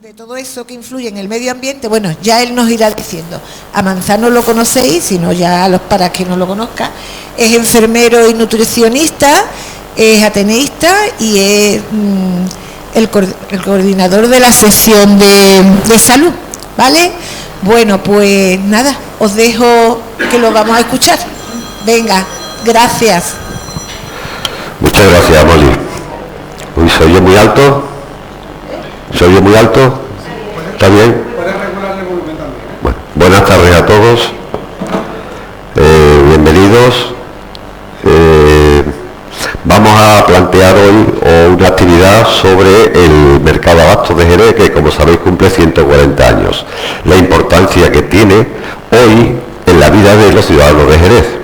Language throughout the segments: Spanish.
De todo eso que influye en el medio ambiente, bueno, ya él nos irá diciendo. A Manzano lo conocéis, si no ya para quien no lo conozca, es enfermero y nutricionista, es ateneísta y es el coordinador de la sesión de salud, ¿vale? Bueno, pues nada, os dejo que lo vamos a escuchar. Venga, gracias. Muchas gracias, Molly. Uy, ¿se oye muy alto? ¿Se oye muy alto? ¿Está bien? Puedes regularle el volumen también. Bueno, buenas tardes a todos. Bienvenidos. Vamos a plantear hoy una actividad sobre el mercado de abastos de Jerez, que como sabéis cumple 140 años. La importancia que tiene hoy en la vida de los ciudadanos de Jerez.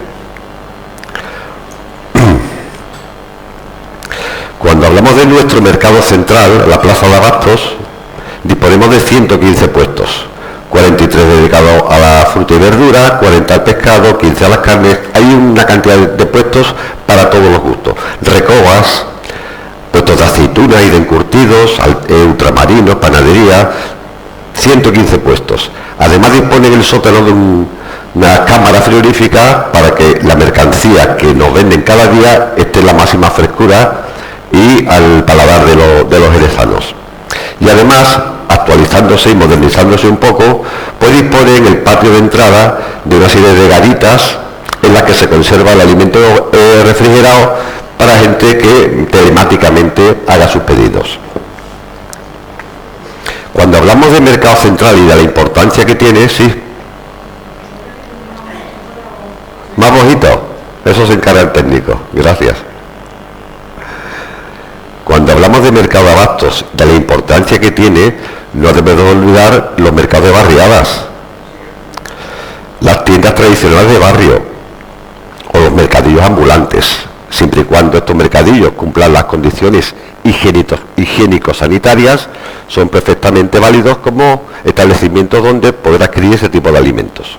Cuando hablamos de nuestro mercado central, la plaza de abastos, disponemos de 115 puestos, 43 dedicados a la fruta y verdura, 40 al pescado, 15 a las carnes. Hay una cantidad de puestos para todos los gustos. Recobas, puestos de aceitunas y de encurtidos, ultramarinos, panadería, 115 puestos. Además disponen el sótano de una cámara frigorífica para que la mercancía que nos venden cada día esté en la máxima frescura y al paladar de los jerezanos. Y además, actualizándose y modernizándose un poco, pues dispone en el patio de entrada de una serie de garitas en las que se conserva el alimento refrigerado para gente que telemáticamente haga sus pedidos. Cuando hablamos de mercado central y de la importancia que tiene, sí. Más bajito, eso se encarga el técnico. Gracias. Cuando hablamos de mercado de abastos, de la importancia que tiene, no debemos olvidar los mercados de barriadas, las tiendas tradicionales de barrio o los mercadillos ambulantes, siempre y cuando estos mercadillos cumplan las condiciones higiénico-sanitarias, son perfectamente válidos como establecimientos donde poder adquirir ese tipo de alimentos.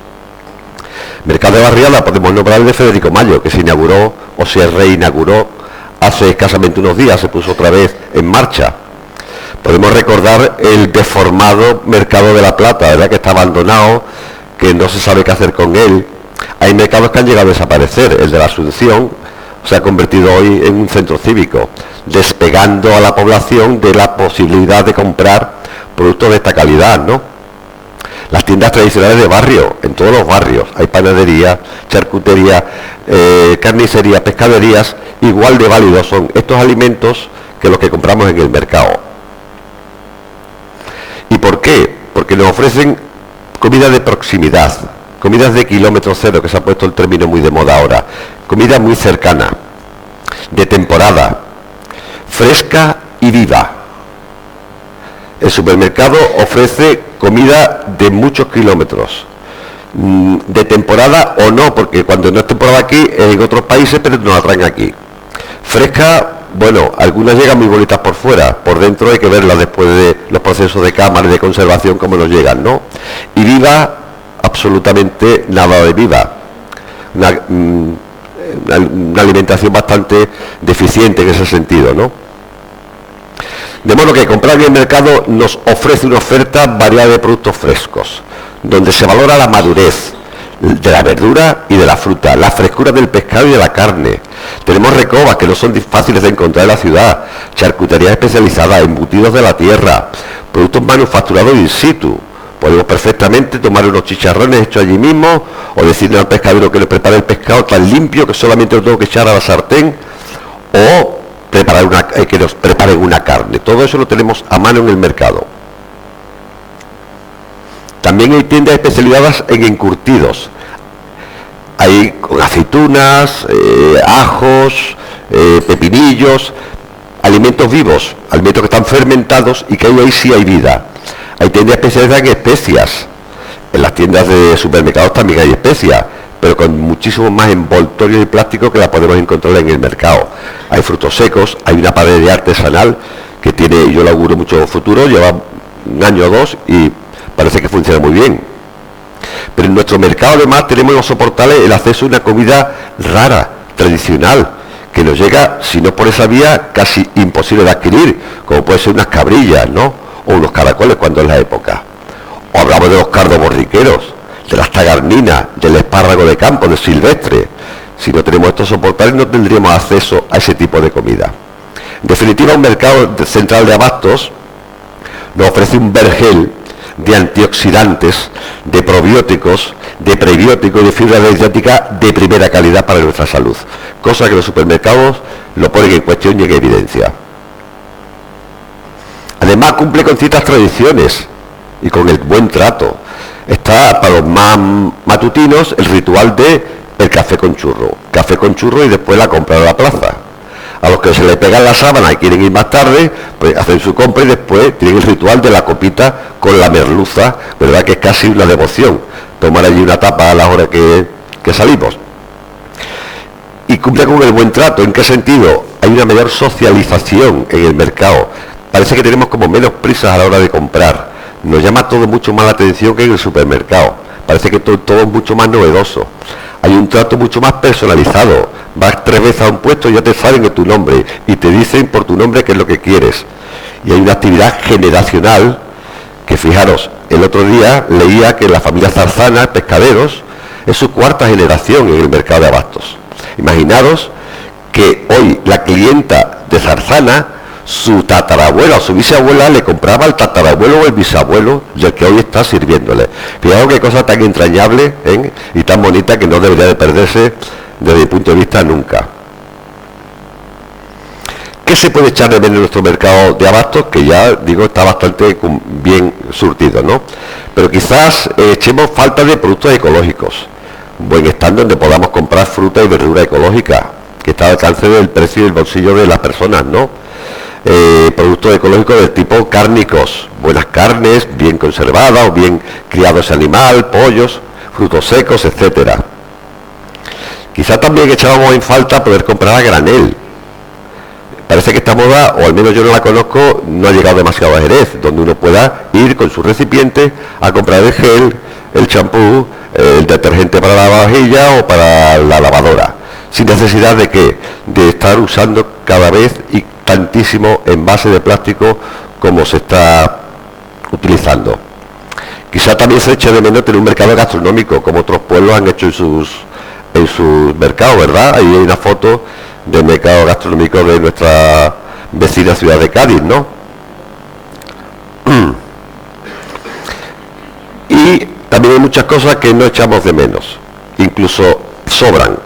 Mercado de barriada podemos nombrar el de Federico Mayo, que se inauguró o se reinauguró hace escasamente unos días, se puso otra vez en marcha. Podemos recordar el deformado Mercado de la Plata, ¿verdad?, que está abandonado, que no se sabe qué hacer con él. Hay mercados que han llegado a desaparecer. El de la Asunción se ha convertido hoy en un centro cívico, despegando a la población de la posibilidad de comprar productos de esta calidad, ¿no? Las tiendas tradicionales de barrio, en todos los barrios, hay panadería, charcutería, carnicería, pescaderías, igual de válidos son estos alimentos que los que compramos en el mercado. ¿Y por qué? Porque nos ofrecen comida de proximidad, comidas de kilómetro cero, que se ha puesto el término muy de moda ahora, comida muy cercana, de temporada, fresca y viva. El supermercado ofrece comida de muchos kilómetros, de temporada o no, porque cuando no es temporada aquí, es en otros países, pero nos la traen aquí. Fresca, bueno, algunas llegan muy bonitas por fuera, por dentro hay que verlas después de los procesos de cámara y de conservación, cómo nos llegan, ¿no? Y viva, absolutamente nada de viva. Una alimentación bastante deficiente en ese sentido, ¿no? De modo que comprar en el mercado nos ofrece una oferta variada de productos frescos, donde se valora la madurez de la verdura y de la fruta, la frescura del pescado y de la carne. Tenemos recobas que no son fáciles de encontrar en la ciudad, charcutería especializada, embutidos de la tierra, productos manufacturados in situ. Podemos perfectamente tomar unos chicharrones hechos allí mismo, o decirle al pescadero que le prepare el pescado tan limpio que solamente lo tengo que echar a la sartén, o que nos preparen una carne. Todo eso lo tenemos a mano en el mercado. También hay tiendas especializadas en encurtidos. Hay con aceitunas, ajos, pepinillos, alimentos vivos, alimentos que están fermentados y que ahí sí hay vida. Hay tiendas especializadas en especias. En las tiendas de supermercados también hay especias, pero con muchísimo más envoltorio y plástico que la podemos encontrar en el mercado. Hay frutos secos, hay una panadería artesanal que tiene, yo le auguro mucho futuro, lleva un año o dos y parece que funciona muy bien. Pero en nuestro mercado además tenemos en los soportales el acceso a una comida rara, tradicional, que nos llega, si no por esa vía, casi imposible de adquirir, como puede ser unas cabrillas, ¿no?, o unos caracoles cuando es la época. O hablamos de los cardos borriqueros, de las tagarninas, del espárrago de campo, del silvestre. Si no tenemos estos soportales no tendríamos acceso a ese tipo de comida. En definitiva, un mercado central de abastos nos ofrece un vergel de antioxidantes, de probióticos, de prebióticos y de fibra dietética de primera calidad para nuestra salud, cosa que los supermercados lo ponen en cuestión y en evidencia. Además cumple con ciertas tradiciones y con el buen trato. Está para los más matutinos el ritual de el café con churro y después la compra de la plaza. A los que se les pegan la sábana y quieren ir más tarde, pues hacen su compra y después tienen el ritual de la copita con la merluza, verdad que es casi una devoción, tomar allí una tapa a la hora que salimos. Y cumple con el buen trato. ¿En qué sentido? Hay una mayor socialización en el mercado. Parece que tenemos como menos prisas a la hora de comprar. Nos llama todo mucho más la atención que en el supermercado. Parece que todo es mucho más novedoso. Hay un trato mucho más personalizado. Vas 3 veces a un puesto y ya te saben de tu nombre y te dicen por tu nombre qué es lo que quieres. Y hay una actividad generacional que, fijaros, el otro día leía que la familia Zarzana, pescaderos, es su 4ª generación en el mercado de abastos. Imaginaros que hoy la clienta de Zarzana, su tatarabuela o su bisabuela le compraba al tatarabuelo o el bisabuelo del que hoy está sirviéndole. Fijaos qué cosa tan entrañable, ¿eh? Y tan bonita que no debería de perderse desde mi punto de vista nunca. ¿Qué se puede echar de menos en nuestro mercado de abastos? Que ya digo está bastante bien surtido, ¿no? Pero quizás echemos falta de productos ecológicos, buen stand donde podamos comprar fruta y verdura ecológica, que está al alcance del precio y el bolsillo de las personas, ¿no? Productos ecológicos del tipo cárnicos, buenas carnes, bien conservadas o bien criados animal, pollos, frutos secos, etcétera. Quizá también echábamos en falta poder comprar a granel. Parece que esta moda, o al menos yo no la conozco, no ha llegado demasiado a Jerez, donde uno pueda ir con su recipiente a comprar el gel, el champú, el detergente para la vajilla o para la lavadora, sin necesidad de estar usando cada vez y tantísimo envase de plástico como se está utilizando. Quizá también se eche de menos tener un mercado gastronómico, como otros pueblos han hecho en sus mercados, ¿verdad? Ahí hay una foto del mercado gastronómico de nuestra vecina ciudad de Cádiz, ¿no? Y también hay muchas cosas que no echamos de menos, incluso sobran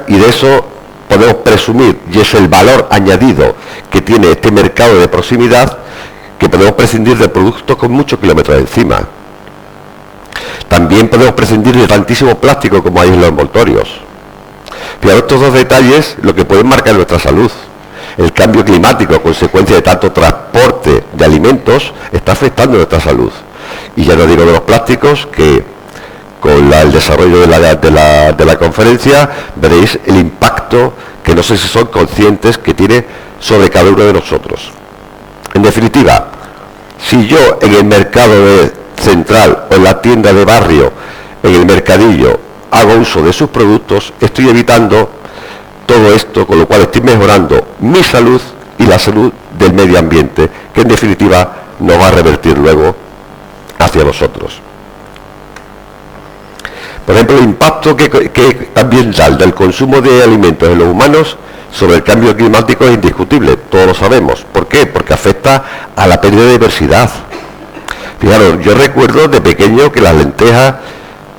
y de eso podemos presumir, y es el valor añadido que tiene este mercado de proximidad, que podemos prescindir de productos con muchos kilómetros encima. También podemos prescindir de tantísimo plástico como hay en los envoltorios. Fijaros estos 2 detalles lo que pueden marcar nuestra salud. El cambio climático a consecuencia de tanto transporte de alimentos está afectando nuestra salud. Y ya no digo de los plásticos, que con el desarrollo de la conferencia veréis el impacto que no sé si son conscientes que tiene sobre cada uno de nosotros. En definitiva, si yo en el mercado central o en la tienda de barrio, en el mercadillo, hago uso de sus productos, estoy evitando todo esto, con lo cual estoy mejorando mi salud y la salud del medio ambiente, que en definitiva nos va a revertir luego hacia nosotros. Por ejemplo, el impacto que ambiental del consumo de alimentos en los humanos sobre el cambio climático es indiscutible, todos lo sabemos. ¿Por qué? Porque afecta a la pérdida de diversidad. Fijaros, yo recuerdo de pequeño que las lentejas,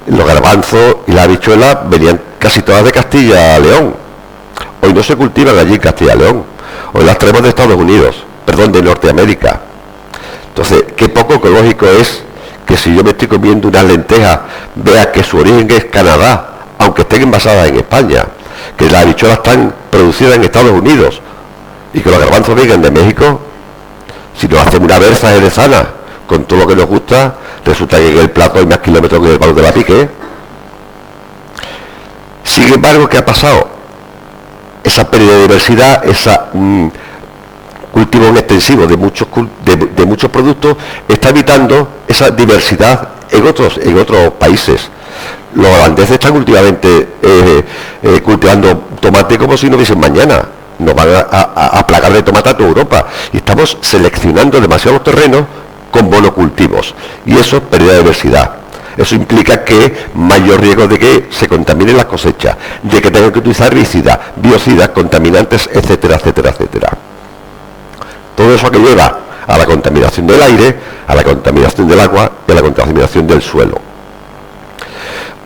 los garbanzos y la habichuela venían casi todas de Castilla a León. Hoy no se cultivan allí en Castilla y León. Hoy las traemos de Estados Unidos, de Norteamérica. Entonces, qué poco ecológico es que si yo me estoy comiendo unas lentejas, vea que su origen es Canadá, aunque estén envasadas en España, que las habichuelas están producidas en Estados Unidos y que los garbanzos vengan de México. Si nos hacemos una berza jerezana con todo lo que nos gusta, resulta que en el plato hay más kilómetros que el palo de la pique. Sin embargo, ¿qué ha pasado? Esa pérdida de diversidad, esa cultivo extensivo de muchos productos está evitando esa diversidad en otros países. Los holandeses están últimamente cultivando tomate como si no hubiesen mañana. nos van a plagar de tomate a toda Europa. Y estamos seleccionando demasiados terrenos con monocultivos. Y eso es pérdida de diversidad. Eso implica que mayor riesgo de que se contaminen las cosechas, de que tengan que utilizar herbicidas, biocidas, contaminantes, etcétera, etcétera, etcétera. Todo eso que lleva a la contaminación del aire, a la contaminación del agua y a la contaminación del suelo.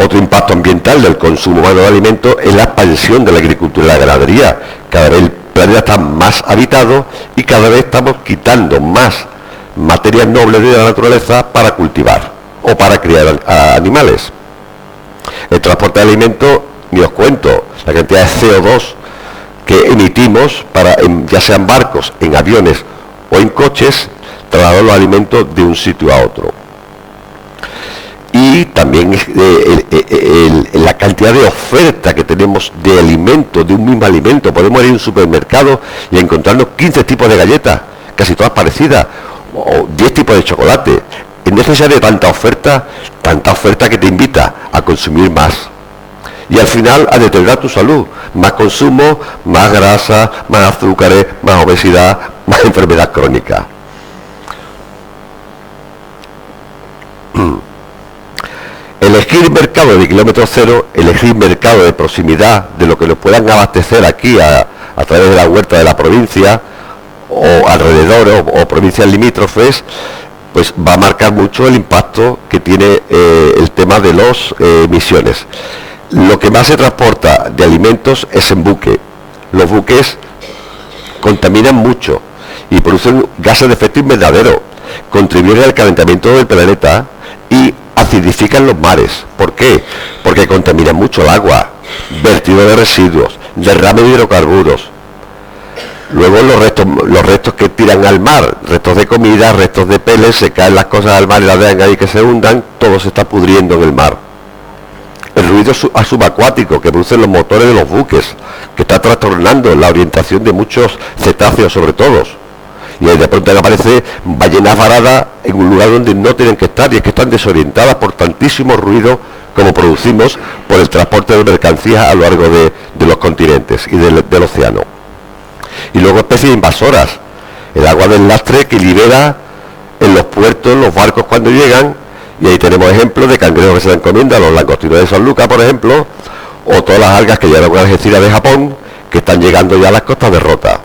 Otro impacto ambiental del consumo humano de alimentos es la expansión de la agricultura y la ganadería. Cada vez el planeta está más habitado y cada vez estamos quitando más materias nobles de la naturaleza para cultivar o para criar animales. El transporte de alimentos, ni os cuento la cantidad de CO2 que emitimos ya sean barcos, en aviones o en coches, trasladar los alimentos de un sitio a otro. Y también la cantidad de oferta que tenemos de alimentos, de un mismo alimento. Podemos ir a un supermercado y encontrarnos 15 tipos de galletas, casi todas parecidas, o 10 tipos de chocolate. Es necesaria tanta oferta que te invita a consumir más. Y al final a deteriorar tu salud. Más consumo, más grasa, más azúcares, más obesidad, más enfermedad crónica. Elegir mercado de kilómetro cero, elegir mercado de proximidad, de lo que nos puedan abastecer aquí a través de la huerta de la provincia o alrededor o provincias limítrofes, pues va a marcar mucho el impacto que tiene el tema de las emisiones. Lo que más se transporta de alimentos es en buque. Los buques contaminan mucho y producen gases de efecto invernadero, contribuyen al calentamiento del planeta y acidifican los mares. ¿Por qué? Porque contaminan mucho el agua, vertido de residuos, derrame de hidrocarburos. Luego los restos que tiran al mar, restos de comida, restos de peles, se caen las cosas al mar y las dejan ahí que se hundan, todo se está pudriendo en el mar. El ruido subacuático que producen los motores de los buques, que está trastornando la orientación de muchos cetáceos sobre todo. Y ahí de pronto aparece ballenas varadas en un lugar donde no tienen que estar, y es que están desorientadas por tantísimo ruido como producimos por el transporte de mercancías a lo largo de los continentes y del océano. Y luego especies invasoras, el agua del lastre que libera en los puertos los barcos cuando llegan, y ahí tenemos ejemplos de cangrejos que se dan comiendo, los langostinos de San Lucas, por ejemplo, o todas las algas que llegan a Algeciras de Japón, que están llegando ya a las costas de Rota.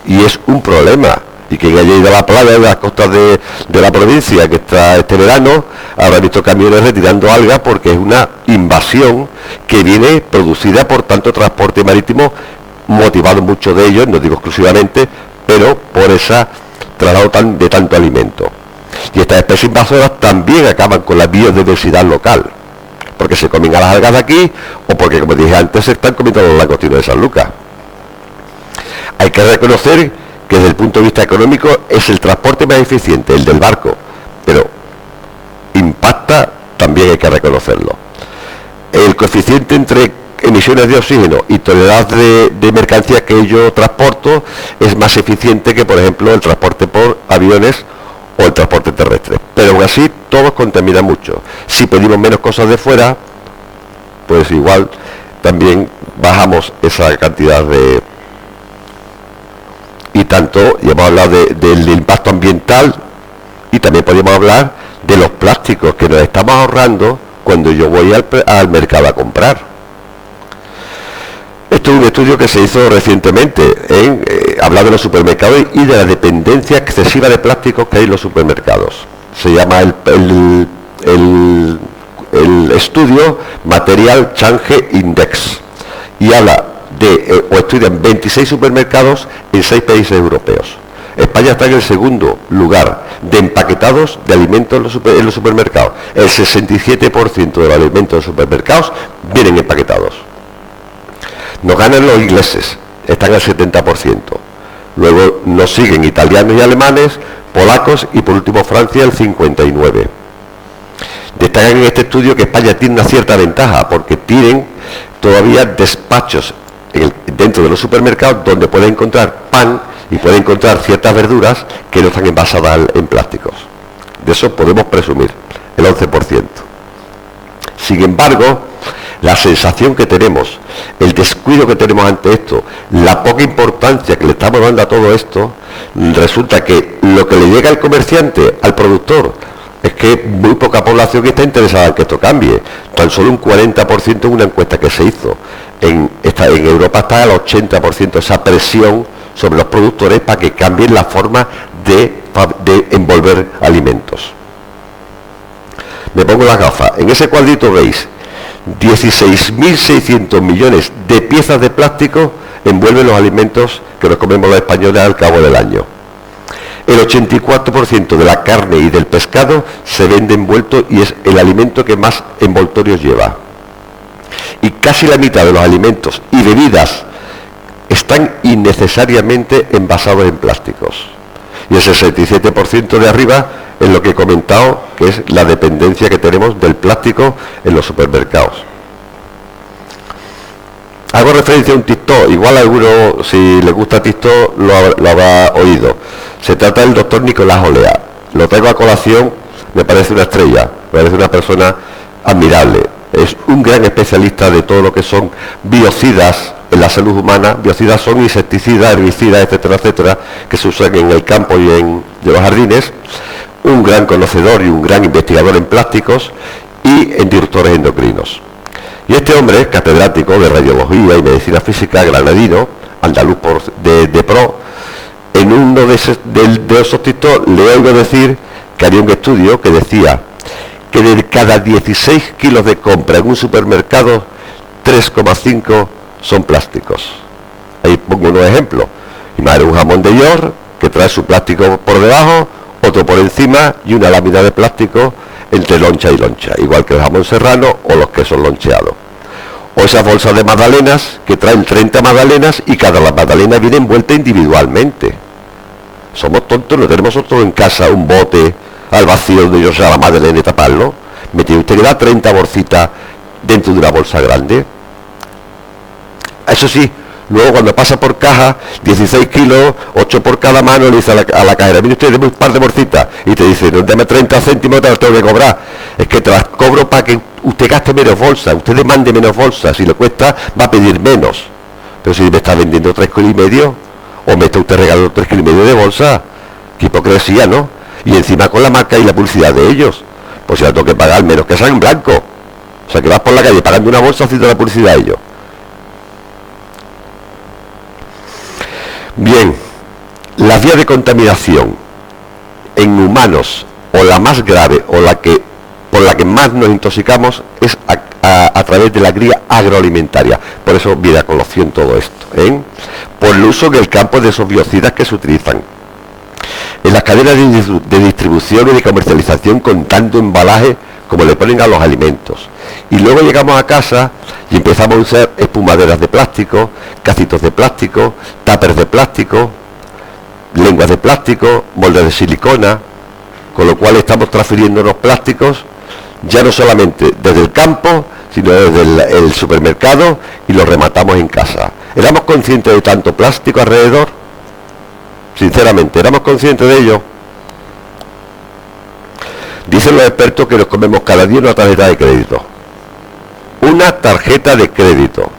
Y es un problema. Y quien haya ido a la playa de las costas de la provincia que está este verano, habrá visto camiones retirando algas, porque es una invasión que viene producida por tanto transporte marítimo, motivado mucho de ellos, no digo exclusivamente, pero por ese traslado de tanto alimento. Y estas especies invasoras también acaban con la biodiversidad local, porque se comen a las algas de aquí, o porque, como dije antes, se están comiendo los langostinos de San Lucas. Hay que reconocer que desde el punto de vista económico es el transporte más eficiente, el del barco, pero impacta, también hay que reconocerlo. El coeficiente entre emisiones de oxígeno y toneladas de mercancías que yo transporto es más eficiente que, por ejemplo, el transporte por aviones o el transporte terrestre. Pero aún así, todos contaminan mucho. Si pedimos menos cosas de fuera, pues igual también bajamos esa cantidad de... Y tanto, ya hemos hablado del impacto ambiental, y también podemos hablar de los plásticos que nos estamos ahorrando cuando yo voy al mercado a comprar. Esto es un estudio que se hizo recientemente, habla de los supermercados y de la dependencia excesiva de plásticos que hay en los supermercados. Se llama el estudio Material Change Index, y habla o estudian 26 supermercados en 6 países europeos. España está en el segundo lugar de empaquetados de alimentos en los supermercados. El 67% de los alimentos en los supermercados vienen empaquetados. Nos ganan los ingleses, están al 70%. Luego nos siguen italianos y alemanes, polacos y por último Francia, el 59%. Destacan en este estudio que España tiene una cierta ventaja porque tienen todavía despachos dentro de los supermercados donde pueden encontrar pan y pueden encontrar ciertas verduras que no están envasadas en plásticos. De eso podemos presumir, el 11%. Sin embargo, la sensación que tenemos, el descuido que tenemos ante esto, la poca importancia que le estamos dando a todo esto, resulta que lo que le llega al comerciante, al productor, es que muy poca población está interesada en que esto cambie. Tan solo un 40% en una encuesta que se hizo. En Europa está al 80% esa presión sobre los productores para que cambien la forma de envolver alimentos. Me pongo las gafas. En ese cuadrito veis 16.600 millones de piezas de plástico envuelven los alimentos que nos comemos los españoles al cabo del año. El 84% de la carne y del pescado se vende envuelto y es el alimento que más envoltorios lleva. Y casi la mitad de los alimentos y bebidas están innecesariamente envasados en plásticos. Y el 67% de arriba es lo que he comentado, que es la dependencia que tenemos del plástico en los supermercados. Hago referencia a un TikTok, igual alguno, si le gusta TikTok, lo habrá oído. Se trata del doctor Nicolás Olea. Lo traigo a colación, me parece una estrella, me parece una persona admirable. Es un gran especialista de todo lo que son biocidas en la salud humana. Biocidas son insecticidas, herbicidas, etcétera, etcétera, que se usan en el campo y en los jardines. Un gran conocedor y un gran investigador en plásticos y en disruptores endocrinos. Y este hombre es catedrático de radiología y medicina física, granadino, andaluz de pro. En uno de esos TikTok le oigo decir que había un estudio que decía que de cada 16 kilos de compra en un supermercado, 3,5 son plásticos. Ahí pongo unos ejemplos. Imagínate un jamón de York que trae su plástico por debajo, otro por encima y una lámina de plástico entre loncha y loncha, igual que el jamón serrano o los quesos loncheados. O esas bolsas de magdalenas que traen 30 magdalenas y cada magdalena viene envuelta individualmente. Somos tontos, no tenemos nosotros en casa un bote al vacío donde yo sea la magdalena y taparlo. Me tiene usted que dar 30 bolsitas dentro de una bolsa grande. Eso sí, luego cuando pasa por caja, 16 kilos, 8 por cada mano, le dice a la cajera, mire usted, deme un par de bolsitas, y te dice, no, dame 30 céntimos, te las tengo que cobrar. Es que te las cobro para que usted gaste menos bolsas, usted demande menos bolsas, si le cuesta, va a pedir menos. Pero si me está vendiendo 3,5 kilos, o me está usted regalando 3,5 kilos de bolsa, qué hipocresía, ¿no? Y encima con la marca y la publicidad de ellos, pues si la tengo que pagar menos que salga en blanco. O sea que vas por la calle pagando una bolsa haciendo la publicidad de ellos. Bien, las vías de contaminación en humanos, o la más grave, o por la que más nos intoxicamos, es a través de la cría agroalimentaria. Por eso viene a colación todo esto, por el uso en el campo de esos biocidas que se utilizan. En las cadenas de distribución y de comercialización con tanto embalaje como le ponen a los alimentos. Y luego llegamos a casa y empezamos a usar espumaderas de plástico, cacitos de plástico, tuppers de plástico, lenguas de plástico, moldes de silicona, con lo cual estamos transfiriendo los plásticos ya no solamente desde el campo, sino desde el supermercado, y los rematamos en casa. ¿Éramos conscientes de tanto plástico alrededor? Sinceramente, ¿éramos conscientes de ello? Dicen los expertos que nos comemos cada día una tarjeta de crédito. Una tarjeta de crédito.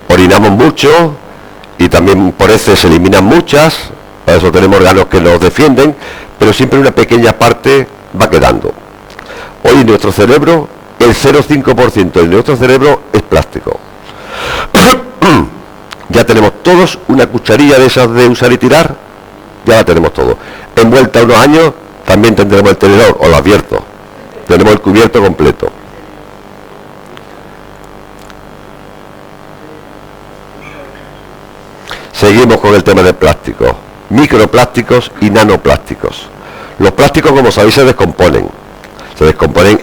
Orinamos mucho y también por eso se eliminan muchas, para eso tenemos órganos que nos defienden, pero siempre una pequeña parte va quedando. Hoy en nuestro cerebro, el 0,5% de nuestro cerebro es plástico. Ya tenemos todos una cucharilla de esas de usar y tirar, ya la tenemos todo. En vuelta a unos años también tendremos el tenedor, os lo advierto. Tenemos el cubierto completo. Seguimos con el tema de plásticos, microplásticos y nanoplásticos. Los plásticos, como sabéis, se descomponen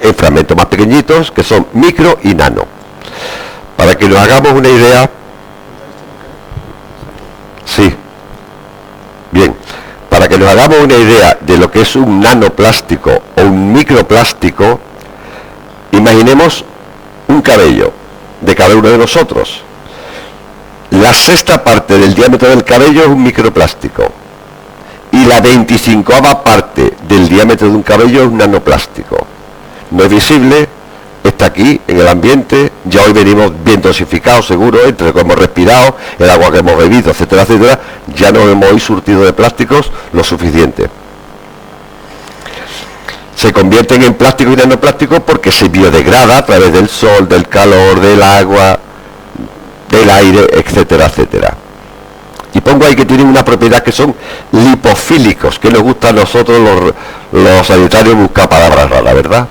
en fragmentos más pequeñitos, que son micro y nano. Para que nos hagamos una idea, sí, bien, para que nos hagamos una idea de lo que es un nanoplástico o un microplástico, imaginemos un cabello de cada uno de nosotros. La sexta parte del diámetro del cabello es un microplástico y la 25ª parte del diámetro de un cabello es un nanoplástico. No es visible, está aquí en el ambiente, ya hoy venimos bien dosificados seguro, entre lo que hemos respirado, el agua que hemos bebido, etcétera, etcétera, ya nos hemos hoy surtido de plásticos lo suficiente. Se convierten en plástico y nanoplástico porque se biodegrada a través del sol, del calor, del agua, del aire, etcétera, etcétera. Y pongo ahí que tienen una propiedad que son lipofílicos, que nos gusta a nosotros los sanitarios buscar palabras raras, ¿verdad?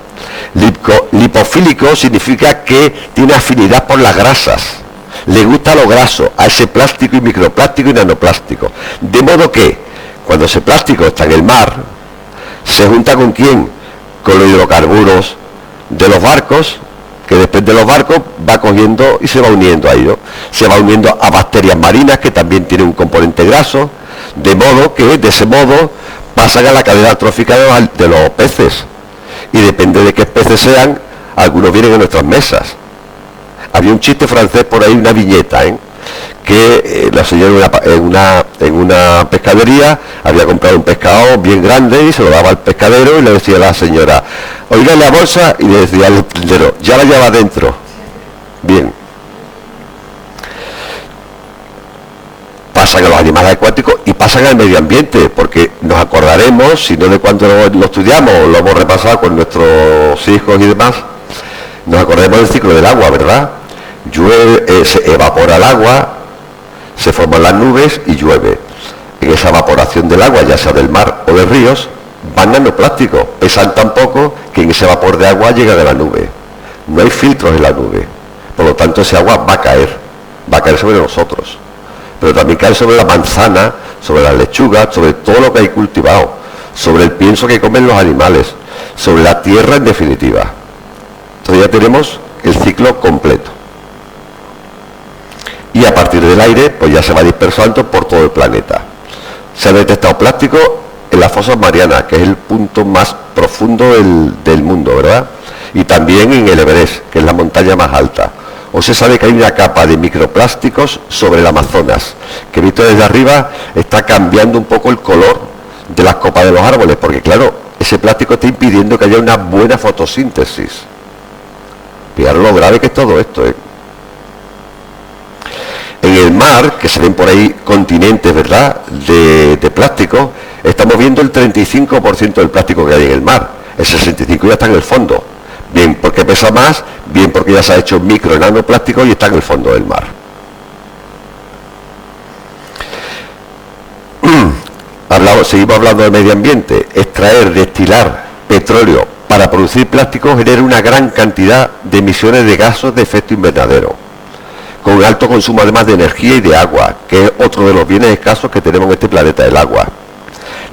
Lipofílico significa que tiene afinidad por las grasas, le gusta lo graso, a ese plástico y microplástico y nanoplástico. De modo que cuando ese plástico está en el mar, se junta ¿con quién? Con los hidrocarburos de los barcos, que después de los barcos va cogiendo y se va uniendo a ellos. Se va uniendo a bacterias marinas que también tienen un componente graso, de modo que de ese modo pasan a la cadena trófica de los peces. Y depende de qué peces sean, algunos vienen a nuestras mesas. Había un chiste francés por ahí, una viñeta, que la señora en una pescadería había comprado un pescado bien grande y se lo daba al pescadero y le decía a la señora, oiga la bolsa, y le decía al tendero, ya la lleva adentro. Bien. Pasan a los animales acuáticos y pasan al medio ambiente, porque nos acordaremos, si no de cuando lo estudiamos, lo hemos repasado con nuestros hijos y demás, nos acordaremos del ciclo del agua, ¿verdad? Llueve, se evapora el agua, se forman las nubes y llueve. En esa evaporación del agua, ya sea del mar o de ríos, van nanoplásticos, pesan tan poco que en ese vapor de agua llega de la nube. No hay filtros en la nube, por lo tanto ese agua va a caer sobre nosotros, pero también cae sobre la manzana, sobre las lechugas, sobre todo lo que hay cultivado, sobre el pienso que comen los animales, sobre la tierra en definitiva. Entonces ya tenemos el ciclo completo. Y a partir del aire, pues ya se va dispersando por todo el planeta. Se ha detectado plástico en las fosas marianas, que es el punto más profundo del mundo, ¿verdad? Y también en el Everest, que es la montaña más alta. O se sabe que hay una capa de microplásticos sobre el Amazonas, que visto desde arriba está cambiando un poco el color de las copas de los árboles, porque claro, ese plástico está impidiendo que haya una buena fotosíntesis. Fijaros lo grave que es todo esto, En el mar, que se ven por ahí continentes, ¿verdad?, de plástico, estamos viendo el 35% del plástico que hay en el mar. El 65% ya está en el fondo. Bien porque pesa más, bien porque ya se ha hecho micro y nanoplástico y está en el fondo del mar. Seguimos hablando del medio ambiente. Extraer, destilar petróleo para producir plástico genera una gran cantidad de emisiones de gases de efecto invernadero, con alto consumo además de energía y de agua, que es otro de los bienes escasos que tenemos en este planeta, el agua.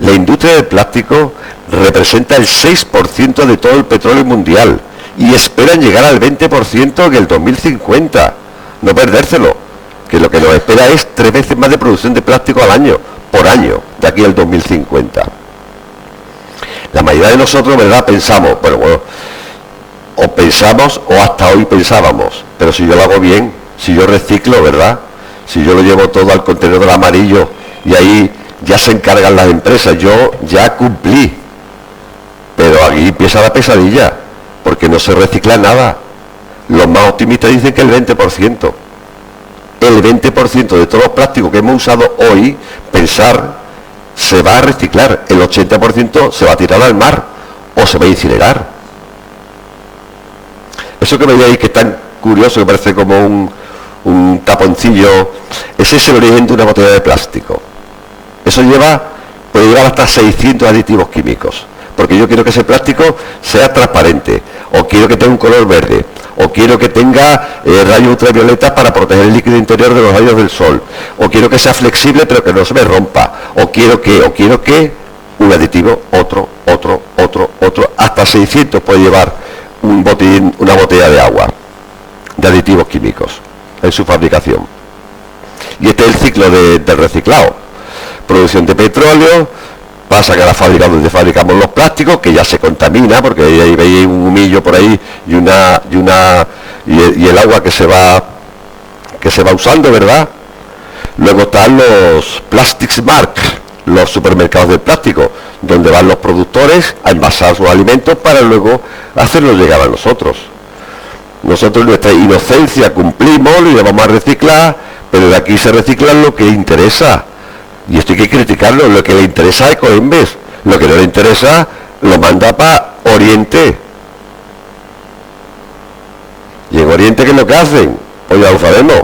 La industria del plástico representa el 6% de todo el petróleo mundial y esperan llegar al 20% en el 2050. No perdérselo, que lo que nos espera es 3 veces más de producción de plástico al año, por año, de aquí al 2050. La mayoría de nosotros, ¿verdad?, pensamos, o pensamos o hasta hoy pensábamos, pero si yo lo hago bien, si yo reciclo, ¿verdad?, si yo lo llevo todo al contenedor amarillo y ahí ya se encargan las empresas, yo ya cumplí. Pero aquí empieza la pesadilla, porque no se recicla nada. Los más optimistas dicen que el 20%. El 20% de todos los plásticos que hemos usado hoy, pensar, se va a reciclar. El 80% se va a tirar al mar o se va a incinerar. Eso que veis que es tan curioso, que parece como un taponcillo, ese es el origen de una botella de plástico. Eso puede llevar hasta 600 aditivos químicos, porque yo quiero que ese plástico sea transparente, o quiero que tenga un color verde, o quiero que tenga rayos ultravioletas para proteger el líquido interior de los rayos del sol, o quiero que sea flexible pero que no se me rompa, o quiero que un aditivo, otro, hasta 600 puede llevar una botella de agua, de aditivos químicos, en su fabricación. Y este es el ciclo del reciclado. Producción de petróleo, pasa a la fábrica donde fabricamos los plásticos, que ya se contamina, porque ahí veis un humillo por ahí y el agua que se va usando, ¿verdad? Luego están los Plastics Mart, los supermercados de plástico, donde van los productores a envasar sus alimentos para luego hacerlos llegar a nosotros. Nosotros nuestra inocencia cumplimos y le vamos a reciclar, pero de aquí se recicla lo que interesa. Y esto hay que criticarlo. Lo que le interesa a Ecoembes, lo que no le interesa lo manda para Oriente. Y en Oriente, ¿qué es lo que hacen? Pues ya lo sabemos,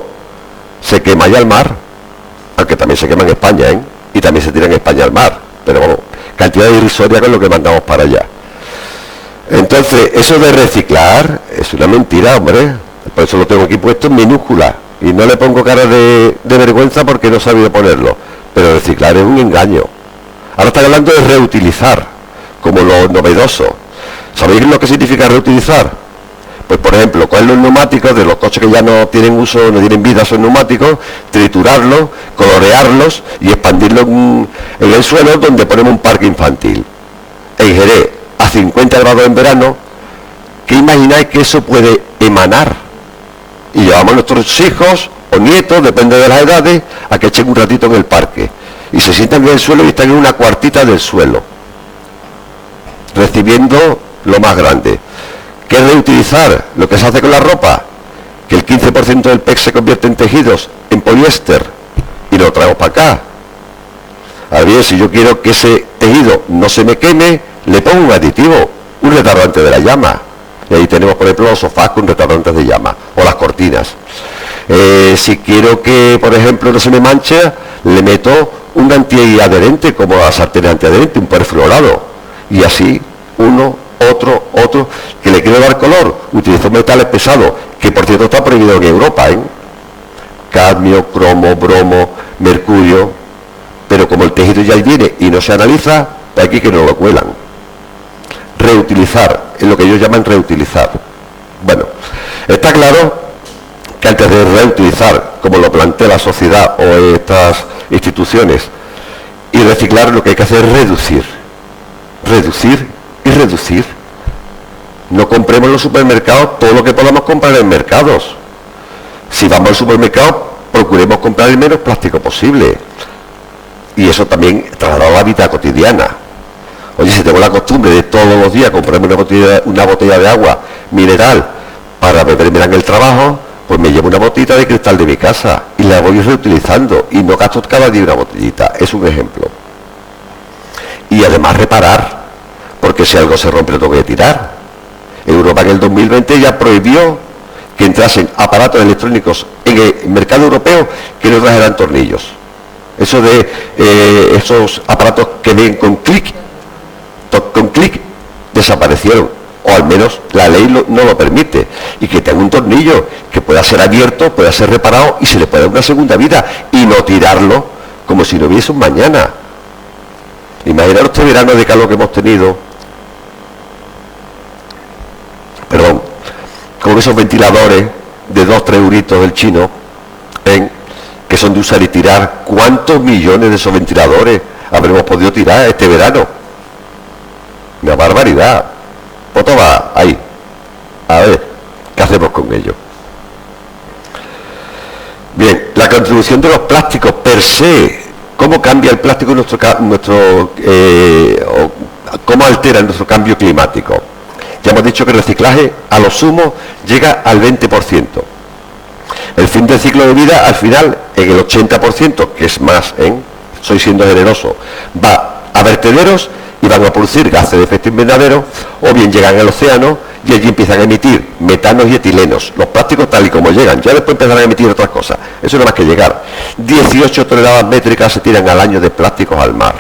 se quema ya el mar, aunque también se quema en España, ¿eh? Y también se tira en España al mar, pero bueno, cantidad irrisoria con lo que mandamos para allá. Entonces, eso de reciclar es una mentira, hombre. Por eso lo tengo aquí puesto en minúscula y no le pongo cara de vergüenza porque no he sabido ponerlo, pero reciclar es un engaño. Ahora están hablando de reutilizar como lo novedoso. ¿Sabéis lo que significa reutilizar? Pues por ejemplo, coger los neumáticos de los coches que ya no tienen uso, no tienen vida, son neumáticos, triturarlos, colorearlos y expandirlos en el suelo donde ponemos un parque infantil. En Jerez, a 50 grados en verano, ¿qué imagináis que eso puede emanar? Y llevamos a nuestros hijos o nietos, depende de las edades, a que echen un ratito en el parque. Y se sientan en el suelo y están en una cuartita del suelo, recibiendo lo más grande. ¿Qué es reutilizar? Lo que se hace con la ropa, que el 15% del PEX se convierte en tejidos, en poliéster, y lo traemos para acá. Ahora bien, si yo quiero que ese tejido no se me queme, le pongo un aditivo, un retardante de la llama. Y ahí tenemos, por ejemplo, los sofás con retardantes de llama, o las cortinas. Si quiero que, por ejemplo, no se me manche, le meto un antiadherente, como la sartén antiadherente, un perfluorado. Y así, uno, otro, que le quiero dar color, utilizo metales pesados, que por cierto está prohibido en Europa, ¿eh? Cadmio, cromo, bromo, mercurio, pero como el tejido ya viene y no se analiza, pues aquí que no lo cuelan. Reutilizar, es lo que ellos llaman reutilizar. Bueno, está claro que antes de reutilizar, como lo plantea la sociedad o estas instituciones, y reciclar, lo que hay que hacer es reducir y reducir. No compremos en los supermercados todo lo que podamos comprar en mercados. Si vamos al supermercado, procuremos comprar el menos plástico posible. Y eso también trasladado a la vida cotidiana. Oye, si tengo la costumbre de todos los días comprarme una botella de agua mineral para beberme en el trabajo, pues me llevo una botellita de cristal de mi casa y la voy reutilizando y no gasto cada día una botellita. Es un ejemplo. Y además reparar, porque si algo se rompe lo tengo que tirar. Europa en el 2020 ya prohibió que entrasen aparatos electrónicos en el mercado europeo que no trajeran tornillos. Eso de esos aparatos que ven con clic desaparecieron, o al menos la ley no lo permite, y que tenga un tornillo que pueda ser abierto, pueda ser reparado y se le pueda dar una segunda vida y no tirarlo como si no hubiese un mañana. Imaginaros este verano de calor que hemos tenido, con esos ventiladores de 2-3 euritos del chino, que son de usar y tirar. ¿Cuántos millones de esos ventiladores habremos podido tirar este verano? Una barbaridad. Otro va ahí. A ver, ¿qué hacemos con ello? Bien, la contribución de los plásticos per se. ¿Cómo cambia el plástico cómo altera nuestro cambio climático? Ya hemos dicho que el reciclaje a lo sumo llega al 20%. El fin del ciclo de vida, al final, en el 80%, que es más, soy siendo generoso, va a vertederos y van a producir gases de efecto invernadero, o bien llegan al océano y allí empiezan a emitir metanos y etilenos. Los plásticos tal y como llegan, ya después empezarán a emitir otras cosas. Eso no es más que llegar. 18 toneladas métricas se tiran al año de plásticos al mar.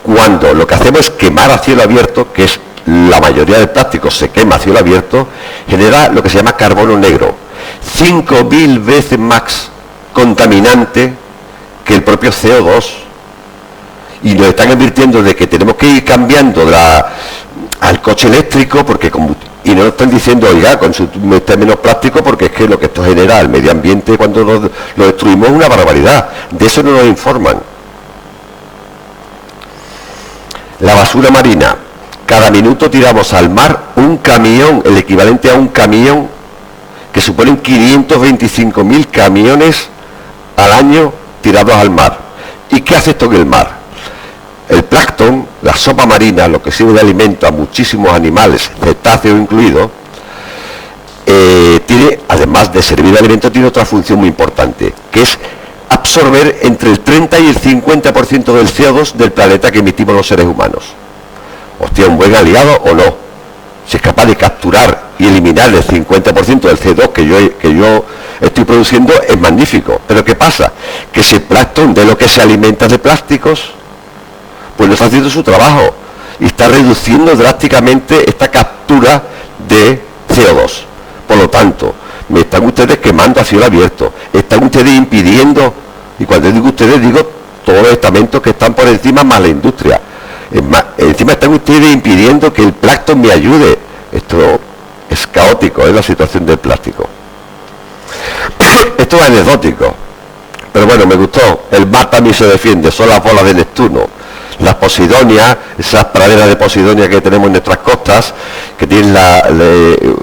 Cuando lo que hacemos es quemar a cielo abierto, que es la mayoría del plástico se quema a cielo abierto, genera lo que se llama carbono negro, 5.000 veces más contaminante que el propio CO2. Y nos están advirtiendo de que tenemos que ir cambiando al coche eléctrico, porque y no nos están diciendo, oiga, consume menos plástico, porque es que lo que esto genera al medio ambiente cuando lo destruimos es una barbaridad. De eso no nos informan. La basura marina. Cada minuto tiramos al mar un camión, el equivalente a un camión, que suponen 525.000 camiones al año tirados al mar. ¿Y qué hace esto en el mar? El plancton, la sopa marina, lo que sirve de alimento a muchísimos animales, cetáceos incluidos, tiene, además de servir de alimento, tiene otra función muy importante, que es absorber entre el 30 y el 50% del CO2 del planeta que emitimos los seres humanos. Hostia, un buen aliado o no. Si es capaz de capturar y eliminar el 50% del CO2 que yo estoy produciendo, es magnífico. Pero ¿qué pasa? Que ese plancton, de lo que se alimenta de plásticos, pues no está haciendo su trabajo y está reduciendo drásticamente esta captura de CO2. Por lo tanto, me están ustedes quemando a cielo abierto, están ustedes impidiendo, y cuando digo ustedes digo todos los estamentos que están por encima más la industria. Encima están ustedes impidiendo que el plancton me ayude. Esto es caótico, es la situación del plástico. Esto es anecdótico, pero bueno, me gustó. El mar también se defiende, son las bolas de Neptuno. Las posidonias, esas praderas de posidonia que tenemos en nuestras costas, que tienen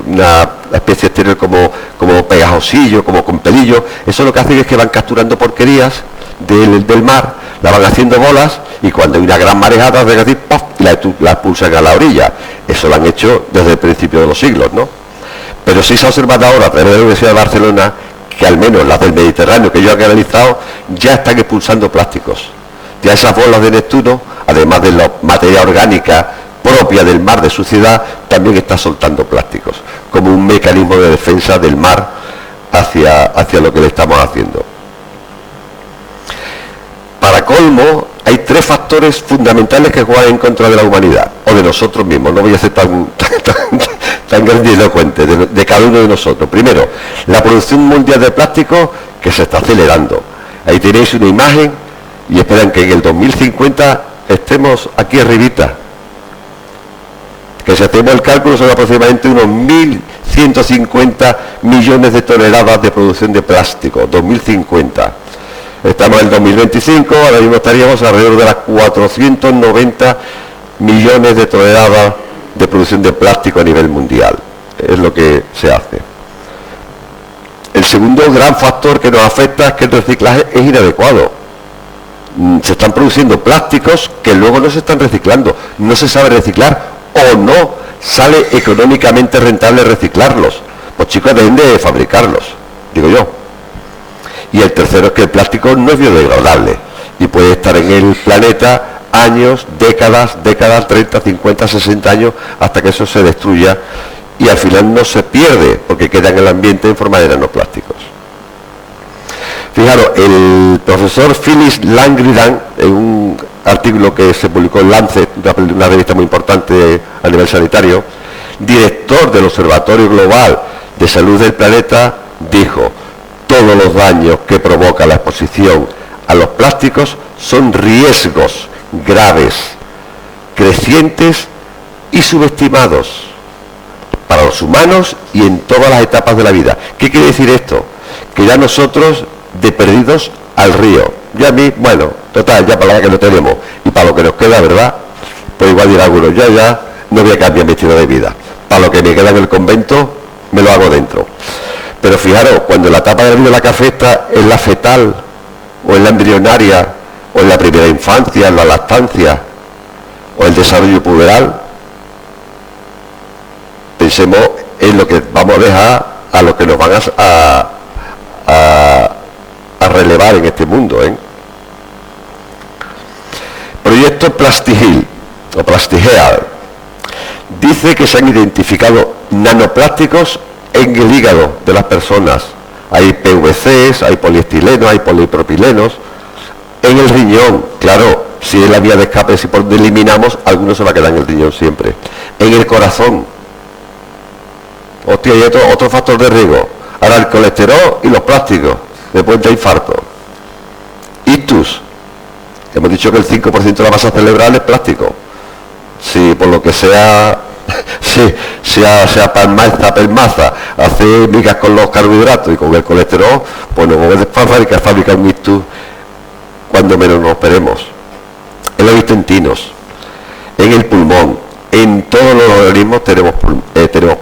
una especie exterior como pegajosillo, como con pelillo, eso lo que hace es que van capturando porquerías del mar, la van haciendo bolas, y cuando hay una gran marejada, la expulsan a la orilla. Eso lo han hecho desde el principio de los siglos, ¿no? Pero sí se ha observado ahora a través de la Universidad de Barcelona que al menos las del Mediterráneo que yo he analizado ya están expulsando plásticos. Ya esas bolas de Neptuno, además de la materia orgánica propia del mar de su ciudad, también está soltando plásticos, como un mecanismo de defensa del mar hacia lo que le estamos haciendo. Para colmo, hay tres factores fundamentales que juegan en contra de la humanidad, o de nosotros mismos. No voy a ser tan grandilocuente, de cada uno de nosotros. Primero, la producción mundial de plástico, que se está acelerando. Ahí tenéis una imagen, y esperan que en el 2050 estemos aquí arribita. Que si hacemos el cálculo son aproximadamente unos 1.150 millones de toneladas de producción de plástico, 2050. Estamos en el 2025, ahora mismo estaríamos alrededor de las 490 millones de toneladas de producción de plástico a nivel mundial. Es lo que se hace. El segundo gran factor que nos afecta es que el reciclaje es inadecuado. Se están produciendo plásticos que luego no se están reciclando. No se sabe reciclar o no sale económicamente rentable reciclarlos. Pues chicos, deben de fabricarlos, digo yo. Y el tercero es que el plástico no es biodegradable y puede estar en el planeta años, décadas, 30, 50, 60 años, hasta que eso se destruya y al final no se pierde porque queda en el ambiente en forma de nanoplásticos. Fijaros, el profesor Phyllis Langridam, en un artículo que se publicó en Lancet, una revista muy importante a nivel sanitario, director del Observatorio Global de Salud del Planeta, dijo: todos los daños que provoca la exposición a los plásticos son riesgos graves, crecientes y subestimados para los humanos y en todas las etapas de la vida. ¿Qué quiere decir esto? Que ya nosotros, de perdidos al río, ya a mí, bueno, total, ya para la que no tenemos y para lo que nos queda, ¿verdad? Pues igual dirá alguno, ya no voy a cambiar mi estilo de vida, para lo que me queda en el convento me lo hago dentro. Pero fijaros, cuando la etapa de la vida la que afecta es la fetal o en la embrionaria o en la primera infancia, en la lactancia o el desarrollo puberal, pensemos en lo que vamos a dejar a lo que nos van a relevar en este mundo, ¿eh? Proyecto Plastigil o Plastigeal dice que se han identificado nanoplásticos en el hígado de las personas. Hay PVCs, hay poliestilenos, hay polipropilenos. En el riñón, claro, si es la vía de escape, si por donde eliminamos, alguno se va a quedar en el riñón siempre. En el corazón. Hostia, y otro factor de riesgo. Ahora el colesterol y los plásticos, después de infarto. Ictus. Hemos dicho que el 5% de la masa cerebral es plástico. Si por lo que sea sea pelmaza, hace migas con los carbohidratos y con el colesterol, pues nos vamos a fabricar un ictus cuando menos nos esperemos. En los intestinos, en el pulmón, en todos los organismos tenemos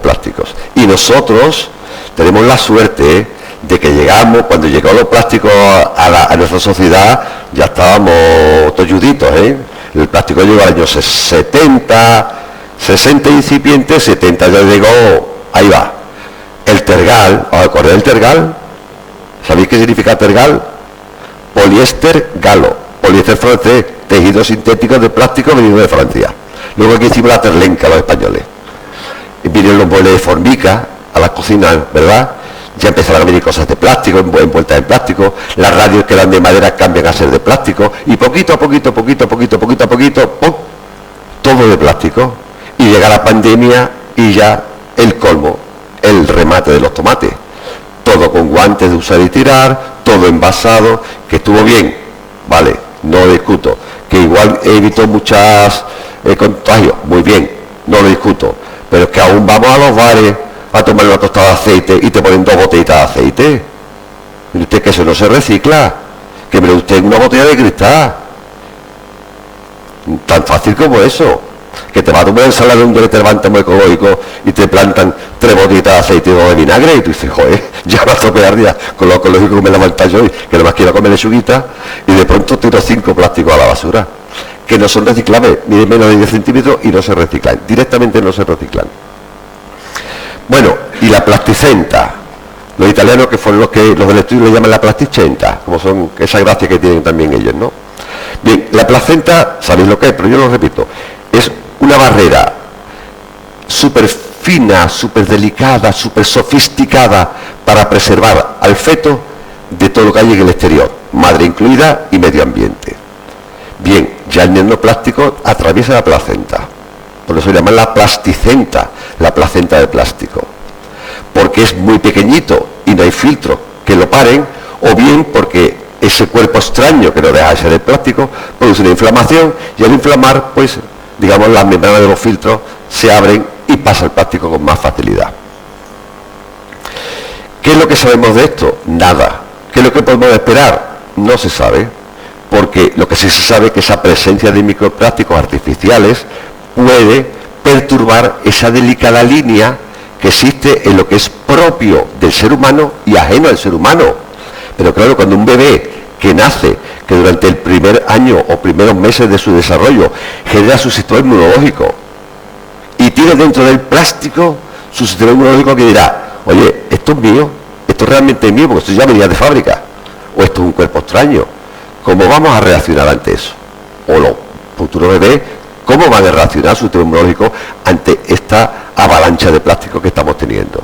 plásticos. Y nosotros tenemos la suerte de que cuando llegó los plásticos a nuestra sociedad, ya estábamos tolluditos, ¿eh? El plástico llegó al año 70, 60 incipientes, 70 ya llegó, ahí va. El tergal, ¿os acordáis del tergal? ¿Sabéis qué significa tergal? Poliéster galo, poliéster francés, tejido sintético de plástico venido de Francia. Luego aquí hicimos la terlenca los españoles. Y vinieron los muebles de formica a las cocinas, ¿verdad? Ya empezaron a venir cosas de plástico, envueltas en plástico. Las radios que eran de madera cambian a ser de plástico. Y poquito a poquito, ¡pum!, todo de plástico. Y llega la pandemia y ya el colmo, el remate de los tomates. Todo con guantes de usar y tirar, todo envasado, que estuvo bien, vale, no lo discuto. Que igual evitó muchas contagios, muy bien, no lo discuto. Pero es que aún vamos a los bares a tomar una tostada de aceite y te ponen 2 botellitas de aceite. Y usted, que eso no se recicla, que me lo usted en una botella de cristal. Tan fácil como eso. Que te va a tomar ensalada de un restaurante muy ecológico y te plantan 3 botellitas de aceite y 2 de vinagre y tú dices, joder, ya me ha tocado día con lo ecológico que me levanto yo, que nomás quiero comer lechuguita, y de pronto tiro 5 plásticos a la basura, que no son reciclables, miden menos de 10 centímetros y no se reciclan, directamente no se reciclan. Bueno, y la plasticenta, los italianos, que fueron los del estudio le llaman la plasticenta, como son esa gracia que tienen también ellos, ¿no? Bien, la placenta, sabéis lo que es, pero yo lo repito, es una barrera súper fina, súper delicada, súper sofisticada para preservar al feto de todo lo que hay en el exterior, madre incluida y medio ambiente. Bien, ya el neoplástico atraviesa la placenta, por eso se llama la plasticenta, la placenta de plástico, porque es muy pequeñito y no hay filtro que lo paren, o bien porque ese cuerpo extraño que no deja de ser el plástico produce una inflamación, y al inflamar, pues, digamos, las membranas de los filtros se abren y pasa el plástico con más facilidad. ¿Qué es lo que sabemos de esto? Nada. ¿Qué es lo que podemos esperar? No se sabe, porque lo que sí se sabe es que esa presencia de microplásticos artificiales puede perturbar esa delicada línea que existe en lo que es propio del ser humano y ajeno al ser humano. Pero claro, cuando un bebé que nace, que durante el primer año o primeros meses de su desarrollo genera su sistema inmunológico y tiene dentro del plástico su sistema inmunológico que dirá, oye, esto es mío, esto realmente es mío, porque esto ya venía de fábrica, o esto es un cuerpo extraño. ¿Cómo vamos a reaccionar ante eso? O los futuros bebés, ¿cómo van a reaccionar su sistema inmunológico ante esta avalancha de plástico que estamos teniendo?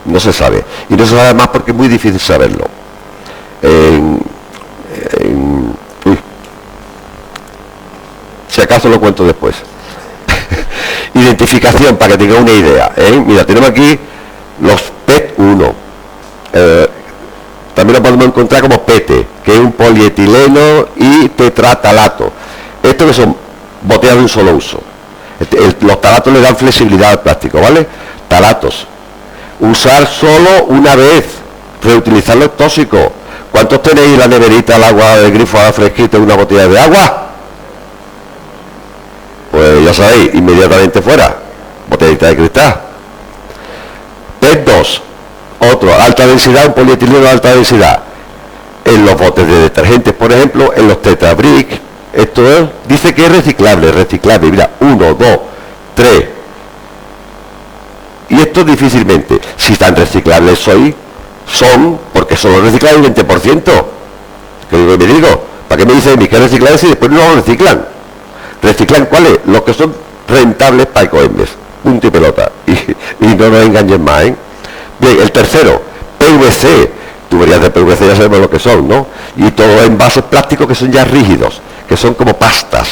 No se sabe. Y no se sabe más porque es muy difícil saberlo. Si acaso lo cuento después. Identificación, para que tenga una idea, Mira, tenemos aquí los PET1, también lo podemos encontrar como PET, que es un polietileno y tetratalato. Estos que son botellas de un solo uso. Los talatos le dan flexibilidad al plástico, ¿vale? Talatos. Usar solo una vez, reutilizarlo es tóxico. ¿Cuántos tenéis en la neverita, el agua del grifo fresquito en una botella de agua? Pues ya sabéis, inmediatamente fuera, botellita de cristal. PET2, otro, alta densidad, un polietileno de alta densidad. En los botes de detergentes, por ejemplo, en los Tetrabric, esto es, dice que es reciclable, mira, 1, 2, 3. Y esto difícilmente, si tan reciclables son, porque solo reciclan el 20%. Que me digo, ¿para qué me dicen que reciclables si después no lo reciclan? ¿Reciclan cuáles? Los que son rentables para ecoembes, punto y pelota, y no nos engañen más, Bien, el tercero, PVC, tuberías de PVC ya sabemos lo que son, ¿no? Y todos envases plásticos que son ya rígidos, que son como pastas.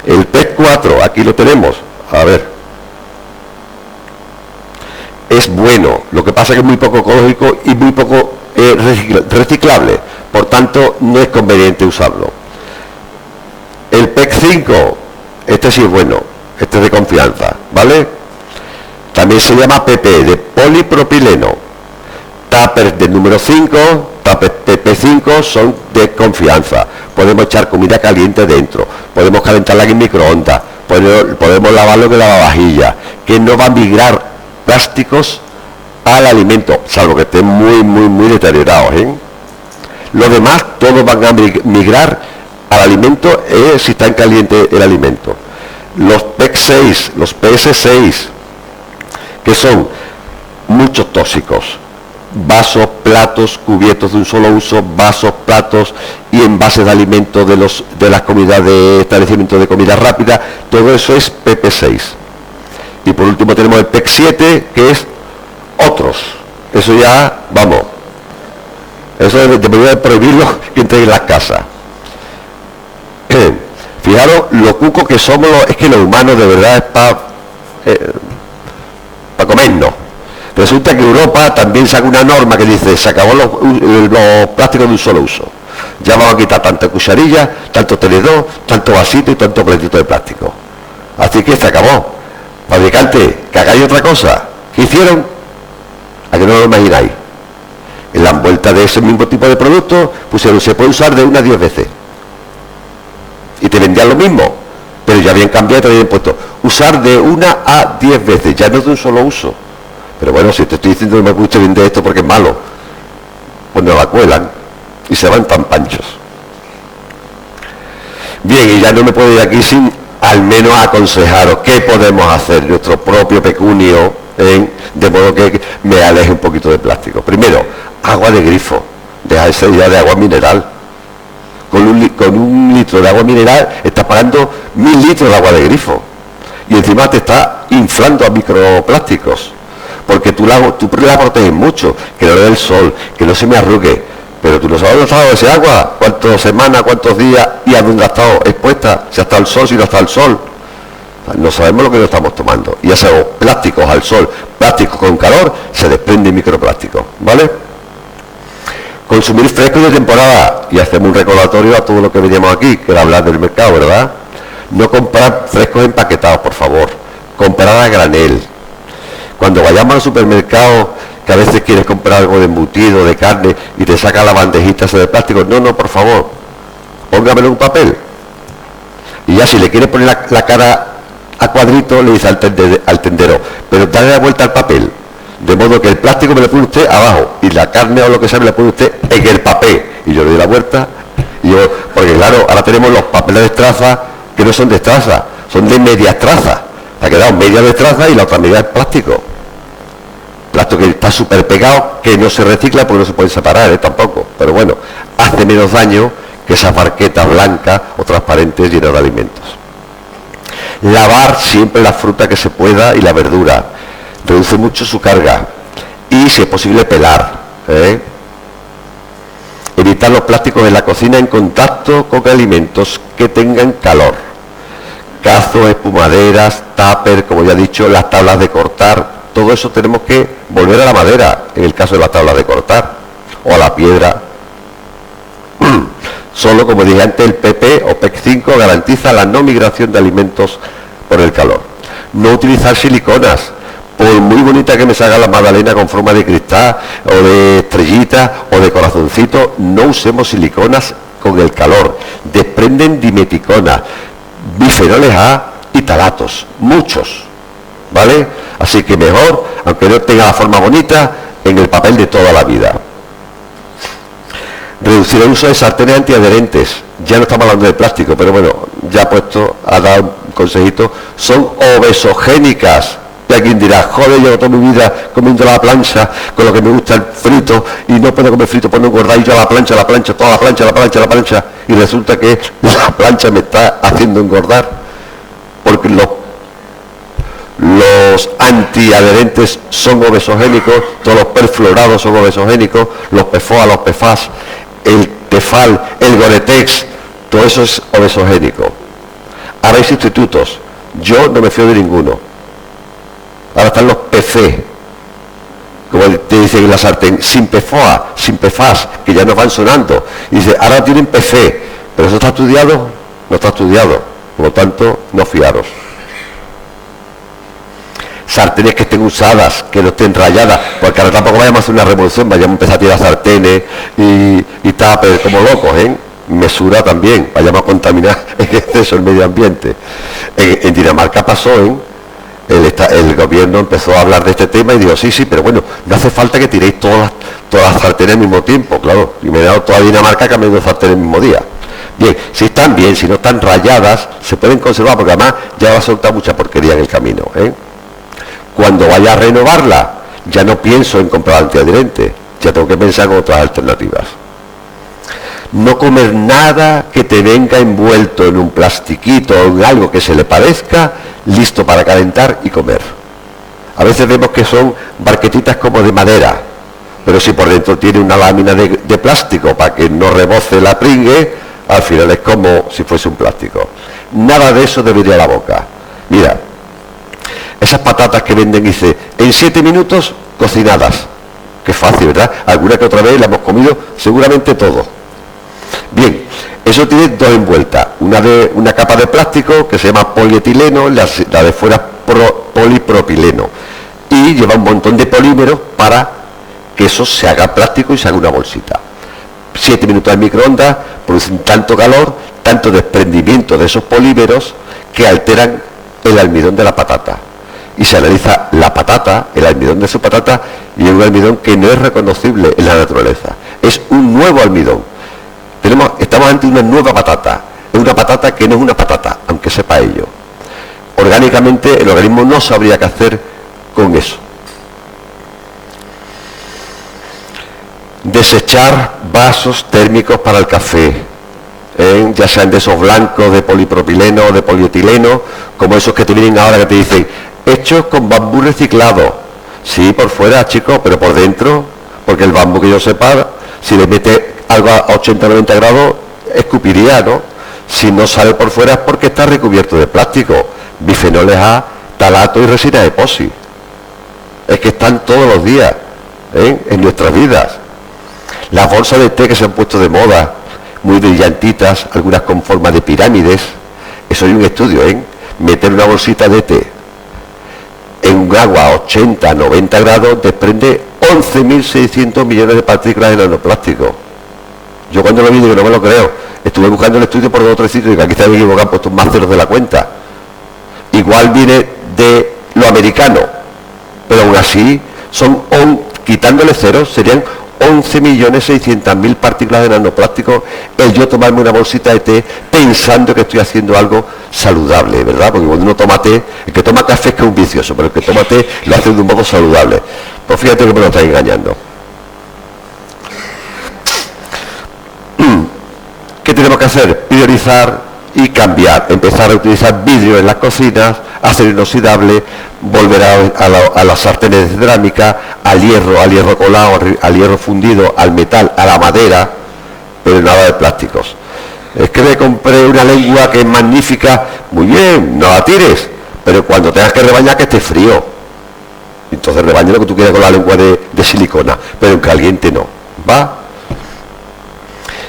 El PET4, aquí lo tenemos, a ver, es bueno, lo que pasa es que es muy poco ecológico y muy poco reciclable, por tanto no es conveniente usarlo. El PEC5, este sí es bueno, este es de confianza, ¿vale? También se llama PP, de polipropileno. Tuppers del número 5, tuppers PP5 son de confianza. Podemos echar comida caliente dentro, podemos calentarla en microondas, podemos lavarlo en lavavajillas, que no va a migrar plásticos al alimento, salvo que estén muy deteriorados, Los demás, todos van a migrar al alimento si está en caliente el alimento. Los PEC6, los PS6, que son muchos tóxicos. Vasos, platos, cubiertos de un solo uso, vasos, platos y envases de alimentos de las comidas de establecimientos de comida rápida, todo eso es PP6. Y por último tenemos el PEC7, que es otros. Eso ya, vamos, eso debería prohibirlo que entre en las casas. Fijaros lo cuco que somos, es que los humanos de verdad es para comernos. Resulta que Europa también saca una norma que dice, se acabó los plásticos de un solo uso. Ya vamos a quitar tanta cucharilla, tanto tenedor, tanto vasito y tanto platito de plástico. Así que se acabó. Fabricantes, que hagáis otra cosa. ¿Qué hicieron? A que no lo imagináis. En la envuelta de ese mismo tipo de producto pusieron, se puede usar de 1 a 10 veces. Y te vendían lo mismo, pero ya habían cambiado y te habían puesto usar de 1 a 10 veces, ya no de un solo uso. Pero bueno, si te estoy diciendo que me gusta vender esto porque es malo, pues nos la cuelan y se van tan panchos. Bien, y ya no me puedo ir aquí sin al menos aconsejaros qué podemos hacer nuestro propio pecunio, de modo que me aleje un poquito de plástico. Primero, agua de grifo, dejarse ya de agua mineral. Con un litro de agua mineral estás pagando 1000 litros de agua de grifo y encima te está inflando a microplásticos, porque tú la proteges mucho, que no le dé el sol, que no se me arrugue, pero tú no sabes dónde ha estado ese agua, cuántas semanas, cuántos días y a dónde ha estado expuesta, si ha estado el sol, si no está el sol. No sabemos lo que nos estamos tomando y hacemos plásticos al sol, plásticos con calor, se desprenden microplásticos, ¿vale? Consumir frescos de temporada, y hacemos un recordatorio a todo lo que veníamos aquí, que era hablar del mercado, ¿verdad? No comprar frescos empaquetados, por favor. Comprar a granel. Cuando vayamos al supermercado, que a veces quieres comprar algo de embutido, de carne, y te saca la bandejita esa de plástico, no, por favor, póngamelo en un papel. Y ya si le quieres poner la cara a cuadrito, le dice al tendero, pero dale la vuelta al papel. De modo que el plástico me lo pone usted abajo y la carne o lo que sea me lo pone usted en el papel. Y yo le doy la vuelta. Porque claro, ahora tenemos los papeles de estraza que no son de estraza, son de media estraza. Ha quedado media de estraza y la otra media es plástico. Plástico que está súper pegado, que no se recicla porque no se puede separar, tampoco. Pero bueno, hace menos daño que esas barquetas blancas o transparentes llenas de alimentos. Lavar siempre la fruta que se pueda y la verdura. Reduce mucho su carga y si es posible pelar, evitar los plásticos en la cocina en contacto con alimentos que tengan calor, cazos, espumaderas, tupper, como ya he dicho, las tablas de cortar, todo eso tenemos que volver a la madera en el caso de las tablas de cortar o a la piedra. Solo, como dije antes, el PP o PEC5 garantiza la no migración de alimentos por el calor. No utilizar siliconas. Por muy bonita que me salga la magdalena con forma de cristal, o de estrellita, o de corazoncito, no usemos siliconas con el calor. Desprenden dimeticonas, bifenoles A y talatos, muchos, ¿vale? Así que mejor, aunque no tenga la forma bonita, en el papel de toda la vida. Reducir el uso de sartenes antiadherentes. Ya no estamos hablando de plástico, pero bueno, ya puesto a dar un consejito. Son obesogénicas. Y alguien dirá, joder, llevo toda mi vida comiendo la plancha, con lo que me gusta el frito, y no puedo comer frito por no engordar, y yo la plancha, toda la plancha, y resulta que la plancha me está haciendo engordar, porque los antiadherentes son obesogénicos, todos los perfluorados son obesogénicos, los PFOA, los PFAS, el Tefal, el Gore-Tex, todo eso es obesogénico. Ahora hay sustitutos, yo no me fío de ninguno. Ahora están los PC, como te dicen en la sartén, sin PFOA, sin PFAS, que ya nos van sonando. Y dice, ahora tienen PC, pero eso está estudiado, no está estudiado. Por lo tanto, no fiaros. Sartenes que estén usadas, que no estén rayadas, porque ahora tampoco vayamos a hacer una revolución, vayamos a empezar a tirar sartenes y tupper como locos, Mesura también, vayamos a contaminar en exceso el medio ambiente. En Dinamarca pasó, el gobierno empezó a hablar de este tema y dijo, sí, pero bueno, no hace falta que tiréis todas las sartenes al mismo tiempo, claro, y me he dado toda Dinamarca cambiando sartenes el mismo día. Bien, si están bien, si no están rayadas, se pueden conservar, porque además ya va a soltar mucha porquería en el camino, Cuando vaya a renovarla, ya no pienso en comprar antiadherente, ya tengo que pensar en otras alternativas. No comer nada que te venga envuelto en un plastiquito o en algo que se le parezca, listo para calentar y comer. A veces vemos que son barquetitas como de madera, pero si por dentro tiene una lámina de plástico para que no reboce la pringue, al final es como si fuese un plástico. Nada de eso debería ir a la boca. Mira, esas patatas que venden, dice, en 7 minutos cocinadas. Qué fácil, ¿verdad? Alguna que otra vez la hemos comido, seguramente todo. Bien, eso tiene dos envueltas. Una capa de plástico que se llama polietileno, la de fuera polipropileno. Y lleva un montón de polímeros para que eso se haga plástico y se haga una bolsita. 7 minutos en microondas producen tanto calor, tanto desprendimiento de esos polímeros que alteran el almidón de la patata. Y se analiza la patata, el almidón de su patata, y es un almidón que no es reconocible en la naturaleza. Es un nuevo almidón. Estamos ante una nueva patata. Es una patata que no es una patata, aunque sepa ello. Orgánicamente el organismo no sabría qué hacer con eso. Desechar vasos térmicos para el café, ya sean de esos blancos de polipropileno o de polietileno, como esos que te vienen ahora que te dicen hechos con bambú reciclado. Sí, por fuera, chicos, pero por dentro, porque el bambú, que yo sepa, si le mete algo a 80-90 grados, escupiría, ¿no? Si no sale por fuera es porque está recubierto de plástico, bifenoles A, talato y resina epoxi. Es que están todos los días en nuestras vidas. Las bolsas de té que se han puesto de moda, muy brillantitas, algunas con forma de pirámides. Eso hay un estudio, meter una bolsita de té en un agua a 80-90 grados desprende 11.600 millones de partículas de nanoplástico. Yo cuando lo vi digo, no me lo creo. Estuve buscando el estudio por otro sitio y que aquí se había equivocado, puesto más ceros de la cuenta. Igual viene de lo americano, pero aún así quitándole ceros serían 11.600.000 partículas de nanoplástico el yo tomarme una bolsita de té pensando que estoy haciendo algo saludable, ¿verdad? Porque cuando uno toma té, el que toma café es que es un vicioso, pero el que toma té lo hace de un modo saludable. Pues fíjate que me lo está engañando. ¿Qué tenemos que hacer? Priorizar y cambiar. Empezar a utilizar vidrio en las cocinas, acero inoxidable, volver a las sartenes de cerámica, al hierro colado, al hierro fundido, al metal, a la madera, pero nada de plásticos. Es que me compré una lengua que es magnífica, muy bien, no la tires, pero cuando tengas que rebañar que esté frío. Entonces rebaña lo que tú quieras con la lengua de silicona, pero en caliente no, ¿va?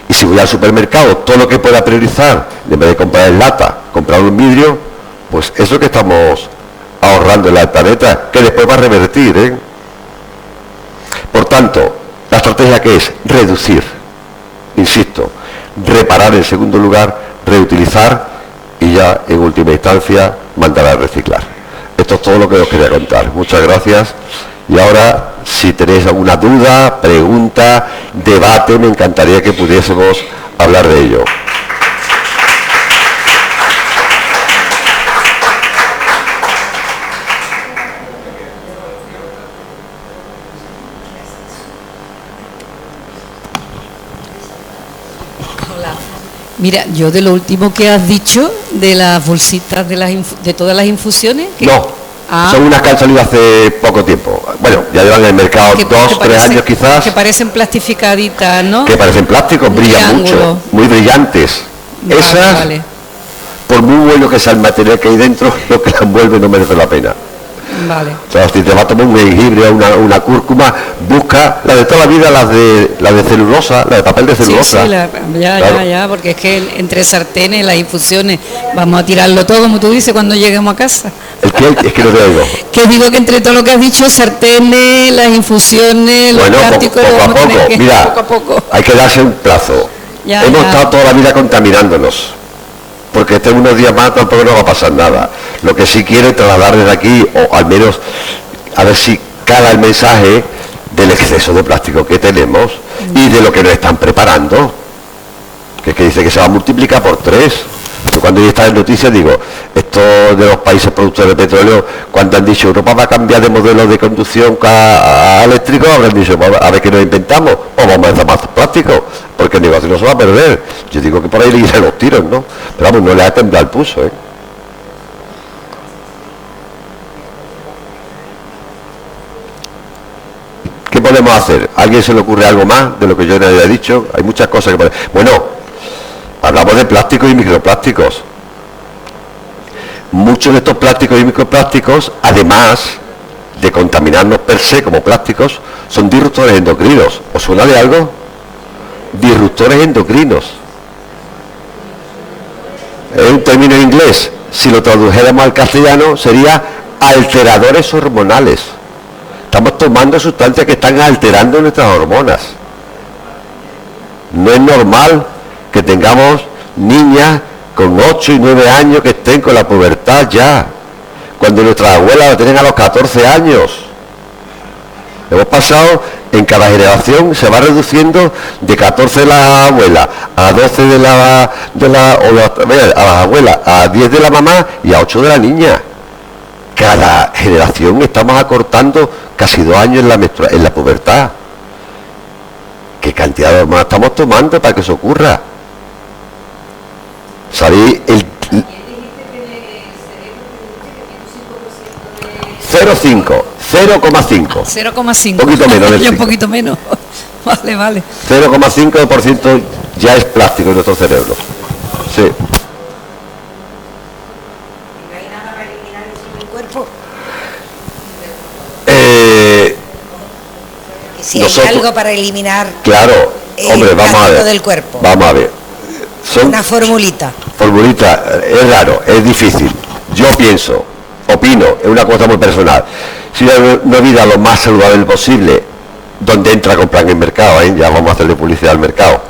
Y si voy al supermercado, todo lo que pueda priorizar, en vez de comprar en lata, comprarlo en vidrio, pues eso que estamos ahorrando en el planeta, que después va a revertir, Por tanto, la estrategia que es reducir, insisto, reparar en segundo lugar, reutilizar y ya en última instancia mandar a reciclar. Esto es todo lo que os quería contar. Muchas gracias. Y ahora, si tenéis alguna duda, pregunta, debate, me encantaría que pudiésemos hablar de ello. Mira, yo de lo último que has dicho, de las bolsitas de todas las infusiones... No, son unas que han salido hace poco tiempo. Bueno, ya llevan en el mercado 2, 3 años quizás. Que parecen plastificaditas, ¿no? Que parecen plásticos, brillan mucho, muy brillantes. Vale, esas, vale. Por muy bueno que sea el material que hay dentro, lo que la envuelve no merece la pena. Vale. O sea, si te vas a tomar un jengibre o una cúrcuma, busca la de toda la vida, la de celulosa, la de papel de celulosa. Sí, ya, porque es que entre sartenes, las infusiones, vamos a tirarlo todo, como tú dices, cuando lleguemos a casa. Es que no te oigo. Que digo que entre todo lo que has dicho, sartenes, las infusiones, los plásticos, poco a poco. Hay que darse un plazo. Hemos estado toda la vida contaminándonos. Porque unos días más tampoco nos va a pasar nada. Lo que sí quiero es trasladar desde aquí, o al menos a ver si cala el mensaje del exceso de plástico que tenemos y de lo que nos están preparando, que dice que se va a multiplicar por 3. Yo cuando estaba en noticias digo, esto de los países productores de petróleo, cuando han dicho Europa va a cambiar de modelo de conducción a eléctrico, habrán dicho, a ver qué nos inventamos, o vamos a hacer más plástico, porque el negocio no se va a perder. Yo digo que por ahí le irán los tiros, ¿no? Pero vamos, no le ha temblado el pulso, ¿eh? ¿Qué podemos hacer? ¿A alguien se le ocurre algo más de lo que yo le haya dicho? Hay muchas cosas que podemos... Bueno, hablamos de plásticos y microplásticos. Muchos de estos plásticos y microplásticos, además de contaminarnos per se como plásticos, son disruptores endocrinos. ¿Os suena de algo? Disruptores endocrinos. Es un término en inglés. Si lo tradujéramos al castellano sería alteradores hormonales. Estamos tomando sustancias que están alterando nuestras hormonas. No es normal que tengamos niñas con 8 y 9 años que estén con la pubertad ya, cuando nuestras abuelas la tienen a los 14 años. Hemos pasado, en cada generación se va reduciendo de 14 de la abuela a 12 de la a las abuelas, a 10 de la mamá y a 8 de la niña. Cada generación estamos acortando casi 2 años en la pubertad. ¿Qué cantidad de hormonas estamos tomando para que eso ocurra? ¿Sabéis? 0,5. 0,5. Un poquito menos. Un poquito menos. Vale. 0,5% ya es plástico en nuestro cerebro. Sí. Si hay algo para eliminar, claro, hombre, vamos a ver, del cuerpo. Vamos a ver. Una formulita. Formulita, es raro, es difícil. Yo opino, es una cosa muy personal. Si una vida lo más saludable posible, donde entra a comprar en el mercado, ya vamos a hacerle publicidad al mercado.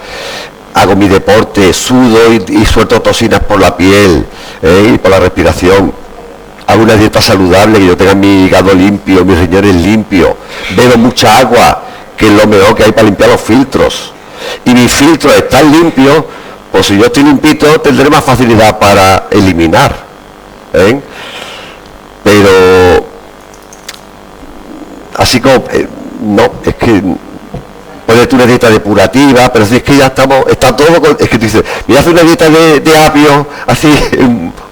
Hago mi deporte, sudo y suelto toxinas por la piel y por la respiración. Hago una dieta saludable, que yo tenga mi hígado limpio, mis riñones limpios. Bebo mucha agua, que es lo mejor que hay para limpiar los filtros. Y mis filtros están limpios, pues si yo estoy limpito tendré más facilidad para eliminar. Pero así como no, es que ponerte una dieta depurativa, pero si es que ya está todo es que tú dices, mira, hace una dieta de apio, así,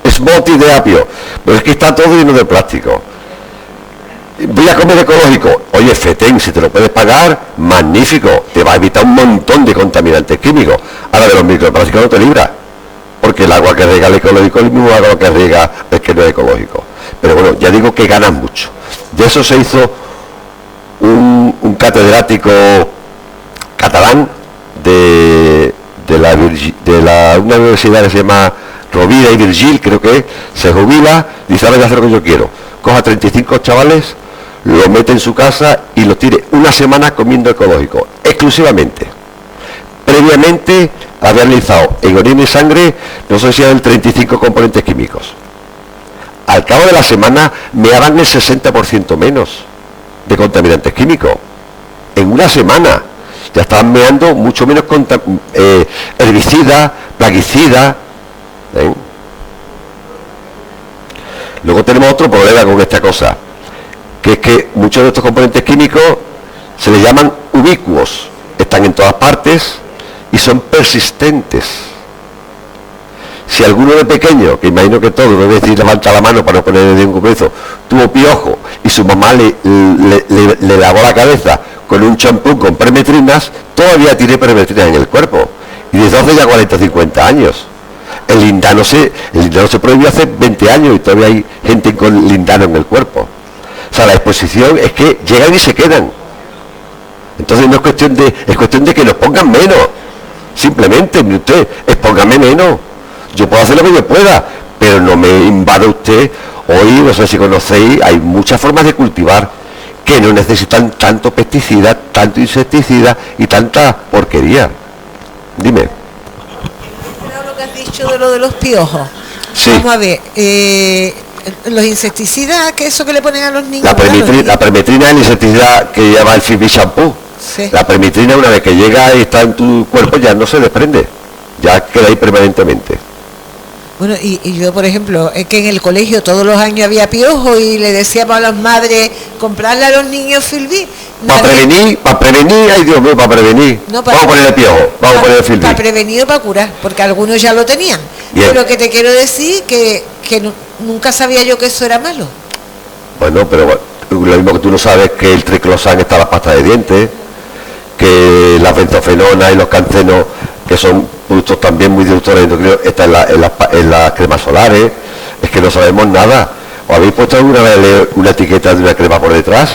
smoothie de apio, pero es que está todo lleno de plástico. Voy a comer ecológico. Oye, FETEN, si te lo puedes pagar, magnífico, te va a evitar un montón de contaminantes químicos. Ahora de los microplásticos no te libras, porque el agua que riega el ecológico es el mismo agua que riega el que no es ecológico. Pero bueno, ya digo que ganan mucho. De eso se hizo un catedrático catalán de una universidad que se llama Rovira y Virgil, creo que es, se jubila, dice, ahora voy a hacer lo que yo quiero. Coja 35 chavales, lo mete en su casa y los tire una semana comiendo ecológico, exclusivamente. Previamente había analizado en orina y sangre, no sé si eran 35 componentes químicos. Al cabo de la semana me daban el 60% menos de contaminantes químicos. En una semana ya estaban meando mucho menos herbicidas, plaguicidas. Luego tenemos otro problema con esta cosa, que es que muchos de estos componentes químicos se les llaman ubicuos, están en todas partes y son persistentes. Si alguno de pequeño, que imagino que todo, no voy a decir levanta la mano para no ponerle ningún beso, tuvo piojo y su mamá le lavó la cabeza con un champú con permetrinas, todavía tiene permetrinas en el cuerpo, y desde hace ya 40 o 50 años. El lindano se prohibió hace 20 años y todavía hay gente con lindano en el cuerpo. O sea, la exposición es que llegan y se quedan. Entonces no es cuestión de que nos pongan menos. Simplemente, usted, expóngame menos. Yo puedo hacer lo que yo pueda, pero no me invada usted. Hoy, no sé si conocéis, hay muchas formas de cultivar que no necesitan tanto pesticida, tanto insecticida y tanta porquería. Dime. Dicho de lo de los piojos. Sí. Vamos a ver, los insecticidas, que eso que le ponen a los niños. La permetrina es el insecticida que lleva el Fibi Shampoo. Sí. La permetrina, una vez que llega y está en tu cuerpo, ya no se desprende, ya queda ahí permanentemente. Bueno, y yo, por ejemplo, es que en el colegio todos los años había piojo y le decíamos a las madres comprarle a los niños Filbí. Para prevenir, ay Dios mío, para prevenir. No, vamos a ponerle piojo, vamos a ponerle Filbí. Para prevenir o para curar, porque algunos ya lo tenían. Bien. Pero que te quiero decir que nunca sabía yo que eso era malo. Bueno, pero lo mismo que tú no sabes que el triclosan está en la pasta de dientes, que las benzofenonas y los cancenos, que son productos también muy disruptores endocrinos, están en las cremas solares. Es que no sabemos nada. ¿Os habéis puesto alguna vez una etiqueta de una crema por detrás?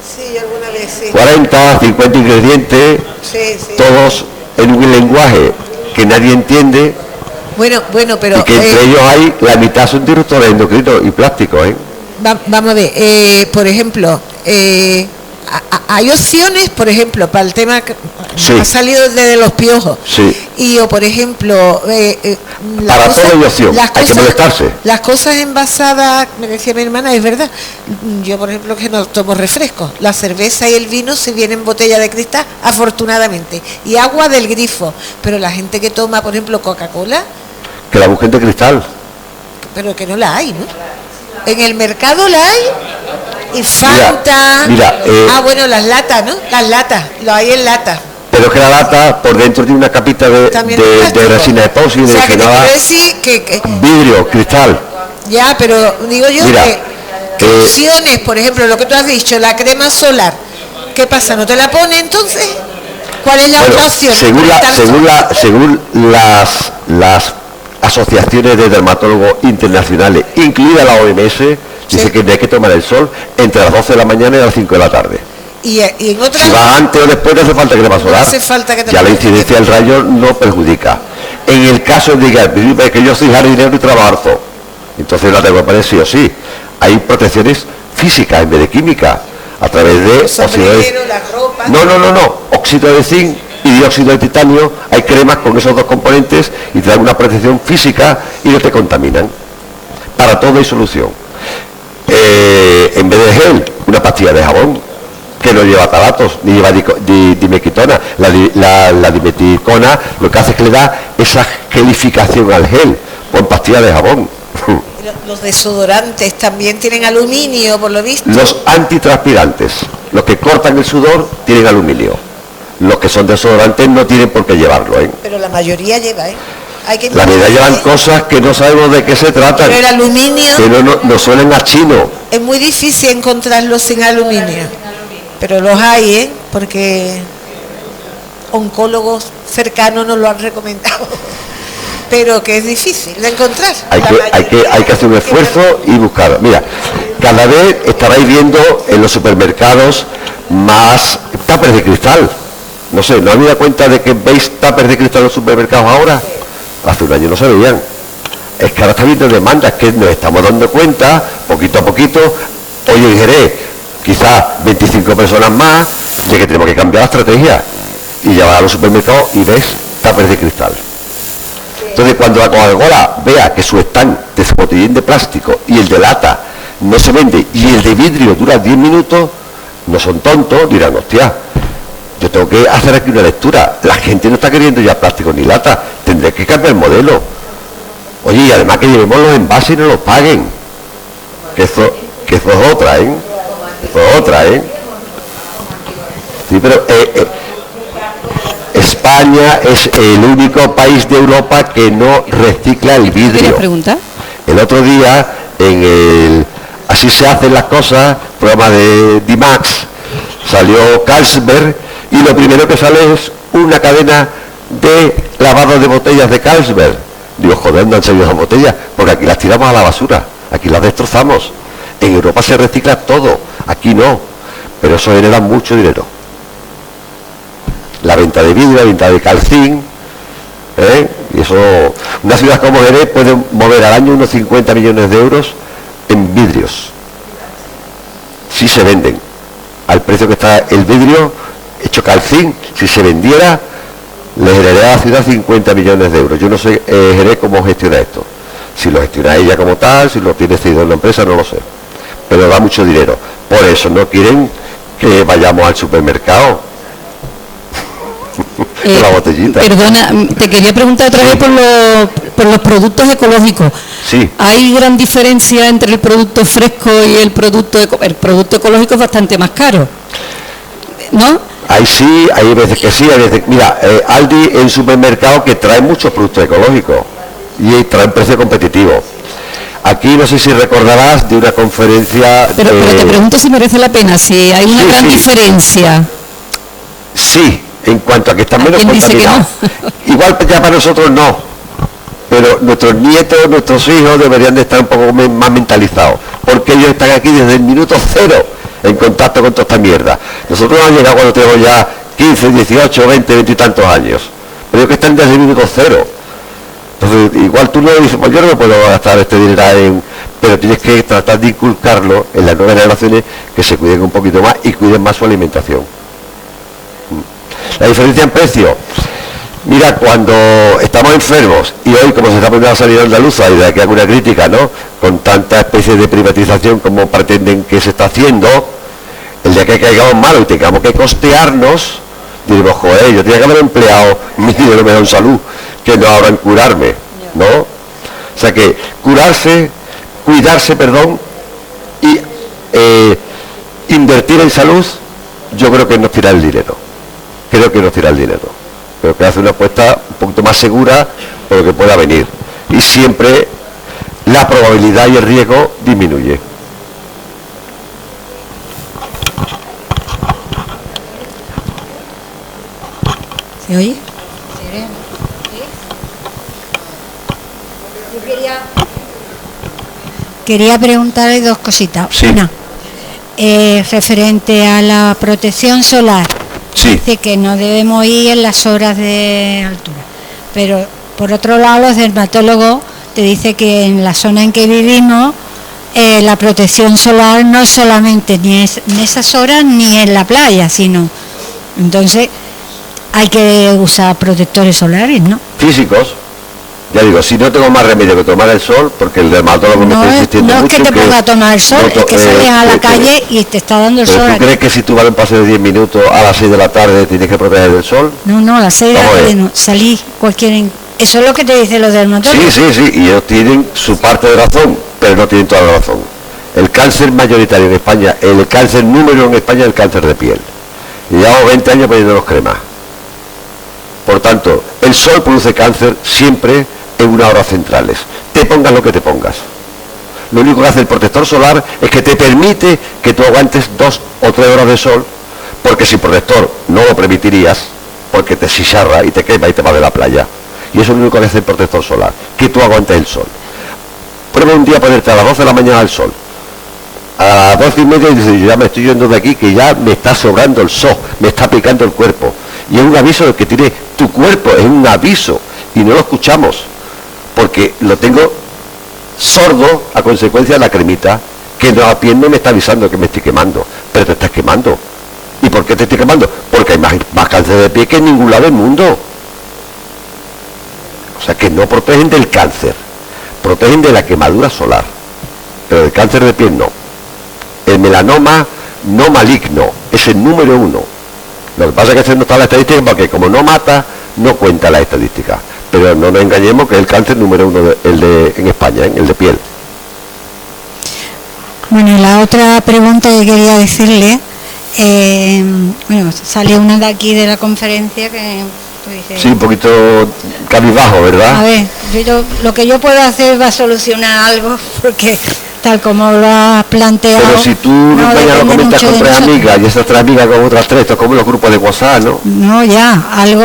Sí, alguna vez sí. 40, 50 ingredientes, Sí. todos en un lenguaje que nadie entiende, Bueno, pero... y que entre ellos hay, la mitad son disruptores endocrinos y plásticos, ¿eh? Vamos a ver, por ejemplo, hay opciones, por ejemplo, para el tema que Sí. ha salido desde los piojos. Sí. Y o por ejemplo, Para todo hay opción, hay que molestarse. Las cosas envasadas, me decía mi hermana, es verdad. Yo, por ejemplo, que no tomo refrescos. La cerveza y el vino se vienen en botella de cristal, afortunadamente. Y agua del grifo. Pero la gente que toma, por ejemplo, Coca-Cola, Que la busquen de cristal. pero que no la hay, ¿no? En el mercado la hay. Y Fanta. Mira, bueno, las latas, ¿no? Las latas, lo hay en lata. Pero es que la lata por dentro tiene una capita de resina epóxi, o sea, que te nada, quiero decir que vidrio, cristal. ya, pero digo yo Mira, que opciones, por ejemplo, lo que tú has dicho, la crema solar, ¿qué pasa? ¿No te la pone entonces? ¿Cuál es la Bueno, otra opción? según las asociaciones de dermatólogos internacionales, incluida la OMS, dice Sí. que no hay que tomar el sol entre las 12 de la mañana y las 5 de la tarde. Y en otras Si va antes o después no hace falta crema solar. hace falta que te ya la pongas incidencia del rayo no perjudica. En el caso de que yo soy jardinero y trabajo, entonces la tengo que poner sí o sí. Hay protecciones físicas en vez de químicas a través de óxido de sombrero, la ropa. no, óxido de zinc y dióxido de titanio. Hay cremas con esos dos componentes y te dan una protección física y no te contaminan. Para todo hay solución. En vez de gel, una pastilla de jabón que no lleva talatos ni lleva dimequitona. La dimeticona lo que hace es que le da esa gelificación al gel con pastilla de jabón. Los desodorantes también tienen aluminio, por lo visto. Los antitranspirantes, los que cortan el sudor, tienen aluminio. Los que son desodorantes no tienen por qué llevarlo, ¿eh? Pero la mayoría lleva, ¿eh? Hay que La verdad llevan cosas que no sabemos de qué se tratan, pero el aluminio que no suenan a chino. es muy difícil encontrarlos sin aluminio. Pero los hay, ¿eh? Porque oncólogos cercanos nos lo han recomendado. Pero que es difícil de encontrar. Hay que hacer un esfuerzo y buscar. Mira, cada vez estaréis viendo en los supermercados más tuppers de cristal. No sé, ¿no habéis dado cuenta de que veis tuppers de cristal en los supermercados ahora? Hace un año no se veían. Es que ahora está habiendo demandas que nos estamos dando cuenta, poquito a poquito. Hoy en Jerez, quizás 25 personas más, de que tenemos que cambiar la estrategia y llevar a los supermercados y ves tuppers de cristal. Entonces, cuando la Coca-Cola vea que su stand de su botellín de plástico y el de lata no se vende y el de vidrio dura 10 minutos, no son tontos, dirán, hostia, yo tengo que hacer aquí una lectura. La gente no está queriendo ya plástico ni lata, tendré que cambiar el modelo. Oye, y además que llevemos los envases y no los paguen. Que eso es otra, ¿eh? Eso es otra, ¿eh? Sí, pero España es el único país de Europa que no recicla el vidrio. ¿Quieres preguntar? El otro día, en el Así se hacen las cosas, programa de Dimax, salió Carlsberg y lo primero que sale es una cadena de lavado de botellas de Carlsberg. Digo, joder, no han salido las botellas, porque aquí las tiramos a la basura, aquí las destrozamos. En Europa se recicla todo, aquí no, pero eso genera mucho dinero. La venta de vidrio, la venta de calcín, y eso, una ciudad como Jerez puede mover al año unos 50 millones de euros en vidrios, si se venden al precio que está el vidrio hecho calcín. Si se vendiera, le generaría a la ciudad 50 millones de euros. Yo no sé Jerez cómo gestiona esto, si lo gestiona ella como tal, si lo tiene cedido en la empresa, no lo sé, pero da mucho dinero. Por eso no quieren que vayamos al supermercado con la botellita. Perdona, te quería preguntar otra vez por Pero los productos ecológicos, Sí. ¿hay gran diferencia entre el producto fresco y el producto el producto ecológico es bastante más caro, ¿no? Ahí sí, hay veces que sí, hay veces... Mira, Aldi es un supermercado que trae muchos productos ecológicos y trae un precio competitivo. Aquí no sé si recordarás de una conferencia... Pero te pregunto si merece la pena, si hay una gran diferencia. Sí, en cuanto a que están menos ¿Quién dice que contaminados. no? Igual ya para nosotros no, pero nuestros nietos, nuestros hijos deberían de estar un poco más mentalizados, porque ellos están aquí desde el minuto cero en contacto con toda esta mierda. Nosotros hemos llegado cuando tenemos ya 15, 18, 20, 20 y tantos años, pero ellos que están desde el minuto cero. Entonces, igual tú no dices, pues yo no me puedo gastar este dinero pero tienes que tratar de inculcarlo en las nuevas generaciones, que se cuiden un poquito más y cuiden más su alimentación. La diferencia en precio, mira, cuando estamos enfermos, y hoy como se está poniendo la sanidad andaluza, y de aquí alguna crítica, ¿no?, con tanta especie de privatización como pretenden que se está haciendo, el día que caigamos mal y tengamos que costearnos, diremos, joder, yo tenía que haber empleado mi dinero mejor en salud, que no ahora en curarme, ¿no? O sea que cuidarse, y invertir en salud, yo creo que no tirar el dinero. Creo que hace una apuesta un poquito más segura por lo que pueda venir. Y siempre la probabilidad y el riesgo disminuye. ¿Se oye? Quería preguntarle dos cositas. Sí. Una, referente a la protección solar. Sí. Dice que no debemos ir en las horas de altura. Pero, por otro lado, los dermatólogos te dicen que en la zona en que vivimos, la protección solar no es solamente ni en esas horas ni en la playa, sino... Entonces, hay que usar protectores solares, ¿no? Físicos. Ya digo, si no tengo más remedio que tomar el sol, porque el dermatólogo me está insistiendo no es mucho que te ponga a tomar el sol, es que sales a la calle y te está dando el ¿Pero sol. tú crees que si tú vas a un paseo de 10 minutos a las 6 de la tarde tienes que proteger del sol? No, a las 6 de la tarde no, salí cualquier... Eso es lo que te dicen los dermatólogos. Sí, y ellos tienen su parte de razón, pero no tienen toda la razón. El cáncer mayoritario en España, el cáncer número en España es el cáncer de piel. Y llevamos 20 años poniéndonos cremas. Por tanto, el sol produce cáncer siempre en unas horas centrales. Te pongas lo que te pongas. Lo único que hace el protector solar es que te permite que tú aguantes 2 o 3 horas de sol, porque sin protector no lo permitirías, porque te chicharra y te quema y te va de la playa. Y eso es lo único que hace el protector solar, que tú aguantes el sol. Prueba un día ponerte a las 12 de la mañana al sol, a las 12 y media, y dices, yo ya me estoy yendo de aquí, que ya me está sobrando el sol, me está picando el cuerpo. Y es un aviso del que tiene tu cuerpo, es un aviso, y no lo escuchamos, porque lo tengo sordo a consecuencia de la cremita, que la piel no me está avisando que me estoy quemando, pero te estás quemando. ¿Y por qué te estoy quemando? Porque hay más cáncer de piel que en ningún lado del mundo. O sea que no protegen del cáncer, protegen de la quemadura solar, pero del cáncer de piel no. El melanoma no maligno es el número 1. Lo que pasa es que se no está la estadística porque como no mata, no cuenta la estadística. Pero no nos engañemos que es el cáncer número 1 en España, el de piel. Bueno, la otra pregunta que quería decirle, salió una de aquí de la conferencia que tú dices... Sí, un poquito cabizbajo, ¿verdad? A ver, lo que yo puedo hacer va a solucionar algo, porque tal como lo has planteado... Pero si tú no lo comentas con 3 amigas, y esas 3 amigas con otras 3, esto es como los grupos de WhatsApp, ¿no? No, ya, algo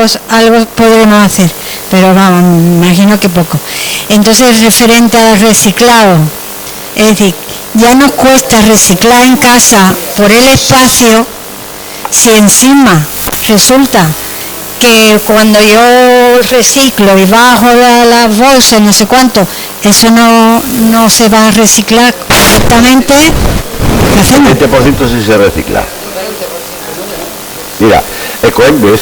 podremos hacer, pero vamos, me imagino que poco. Entonces, referente al reciclado, es decir, ya nos cuesta reciclar en casa por el espacio, si encima resulta que cuando yo reciclo y bajo las bolsas, no sé cuánto, eso no se va a reciclar correctamente, ¿qué hacemos? El 20% sí se recicla. Mira, Ecoembes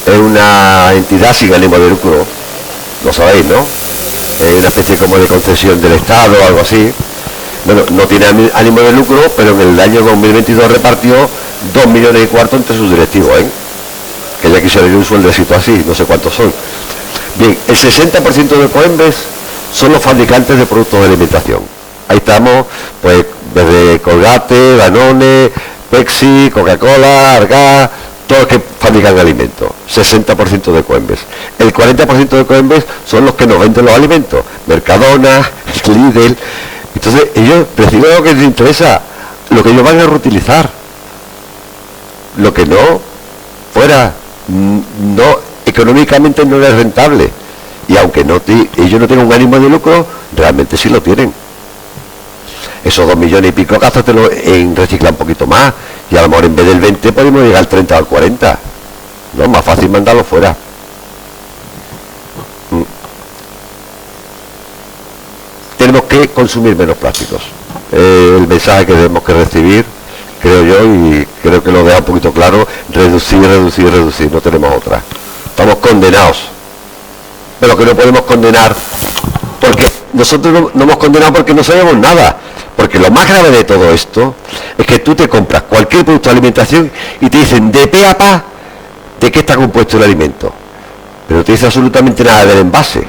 es una entidad sin ánimo de lucro, lo sabéis, ¿no? Es una especie como de concesión del Estado o algo así. Bueno, no tiene ánimo de lucro, pero en el año 2022 repartió 2,25 millones entre sus directivos, que ya quisiera ir un sueldecito así, no sé cuántos son. Bien, el 60% de Coembes son los fabricantes de productos de alimentación. Ahí estamos, pues, desde Colgate, Danone, Pepsi, Coca-Cola, Argaz, todos los que fabrican alimentos. 60% de Coembes. El 40% de Coembes son los que nos venden los alimentos. Mercadona, Lidl. Entonces, ellos reciben lo que les interesa, lo que ellos van a reutilizar. Lo que no, fuera, no, económicamente no es rentable. Y aunque ellos no tengan un ánimo de lucro, realmente sí lo tienen. Esos 2 millones y pico, gástatelo en reciclar un poquito más. Y a lo mejor en vez del 20 podemos llegar al 30 o al 40. No, más fácil mandarlo fuera. Tenemos que consumir menos plásticos. El mensaje que tenemos que recibir, creo yo, y creo que lo deja un poquito claro: reducir, reducir, reducir. No tenemos otra. Estamos condenados. Pero que no podemos condenar, porque nosotros no hemos condenado porque no sabemos nada. Porque lo más grave de todo esto es que tú te compras cualquier producto de alimentación y te dicen de pe a pa de qué está compuesto el alimento. Pero no te dice absolutamente nada del envase.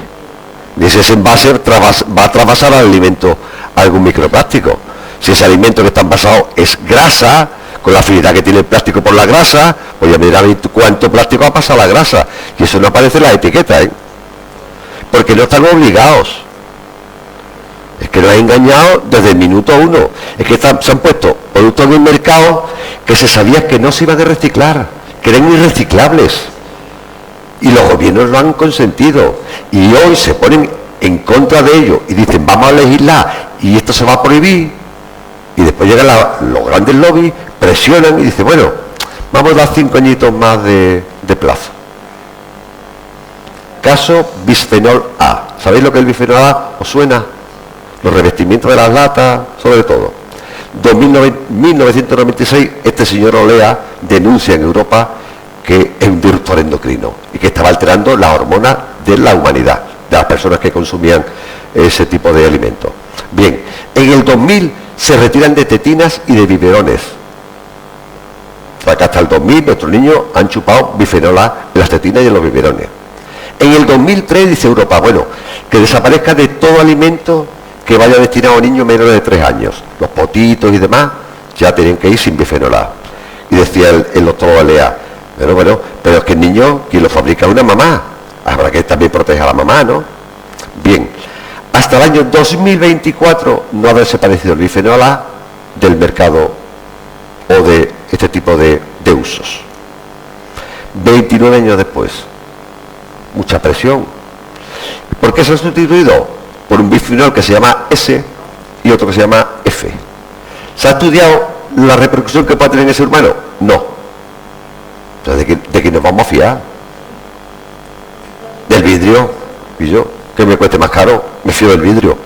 Ni si ese envase va a traspasar al alimento algún microplástico. Si ese alimento que está envasado es grasa, con la afinidad que tiene el plástico por la grasa, pues ya me dirá cuánto plástico ha pasado a la grasa. Y eso no aparece en la etiqueta, ¿eh? Porque no están obligados. Es que nos han engañado desde el minuto 1. Es que se han puesto productos en el mercado que se sabía que no se iban a reciclar, que eran irreciclables. Y los gobiernos lo han consentido. Y hoy se ponen en contra de ello y dicen, vamos a legislar y esto se va a prohibir. Y después llegan los grandes lobbies, presionan y dicen, bueno, vamos a dar 5 añitos más de plazo. Caso bisfenol A. ¿Sabéis lo que es el bisfenol A? ¿Os suena? Los revestimientos de las latas, sobre todo. 1996, este señor Olea denuncia en Europa que es un disruptor endocrino y que estaba alterando las hormonas de la humanidad, de las personas que consumían ese tipo de alimentos. Bien, en el 2000 se retiran de tetinas y de biberones. O sea, que hasta el 2000 nuestros niños han chupado bisfenol A en las tetinas y en los biberones. En el 2003 dice Europa, bueno, que desaparezca de todo alimento que vaya destinado a niños menores de 3 años. Los potitos y demás ya tienen que ir sin bisfenol A. Y decía el doctor Olea, bueno, pero es que el niño, quien lo fabrica es una mamá. Habrá que también proteger a la mamá, ¿no? Bien, hasta el año 2024 no habrá desaparecido el bisfenol A del mercado o de este tipo de usos. 29 años después, mucha presión. ¿Por qué se ha sustituido? Por un bisfenol que se llama S y otro que se llama F. ¿Se ha estudiado la repercusión que puede tener en el ser humano? No. Entonces, ¿de qué nos vamos a fiar? Del vidrio. Y yo, que me cueste más caro, me fío del vidrio.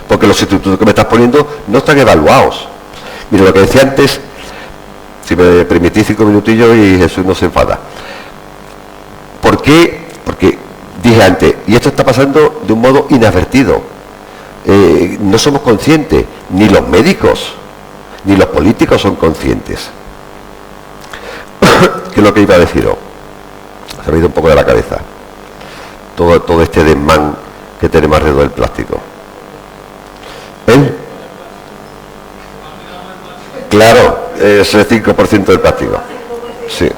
Porque los sustitutos que me estás poniendo no están evaluados. Mira, lo que decía antes, si me permitís 5 minutillos y Jesús no se enfada. ¿Por qué? Porque dije antes, y esto está pasando de un modo inadvertido. No somos conscientes, ni los médicos, ni los políticos son conscientes. ¿Qué es lo que iba a deciros? Se me ha ido un poco de la cabeza. Todo este desmán que tenemos alrededor del plástico. Claro, es el 5% del plástico. Sí.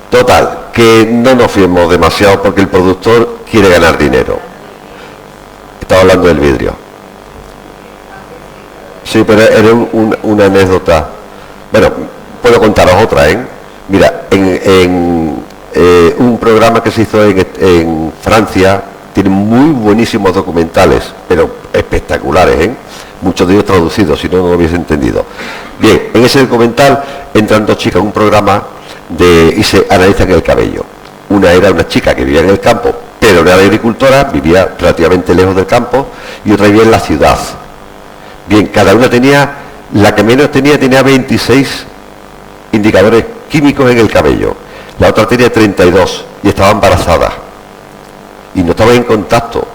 Total, que no nos fiemos demasiado porque el productor quiere ganar dinero. Estaba hablando del vidrio. Sí, pero era una anécdota. Bueno, puedo contaros otra, ¿eh? Mira, en un programa que se hizo en Francia, tiene muy buenísimos documentales, pero espectaculares, ¿eh? Muchos de ellos traducidos, si no, no lo hubiese entendido. Bien, en ese documental entran 2 chicas en un programa y se analizan el cabello. Una era una chica que vivía en el campo, pero era agricultora, vivía relativamente lejos del campo, y otra vivía en la ciudad. Bien, cada una la que menos tenía 26 indicadores químicos en el cabello. La otra tenía 32 y estaba embarazada. Y no estaba en contacto.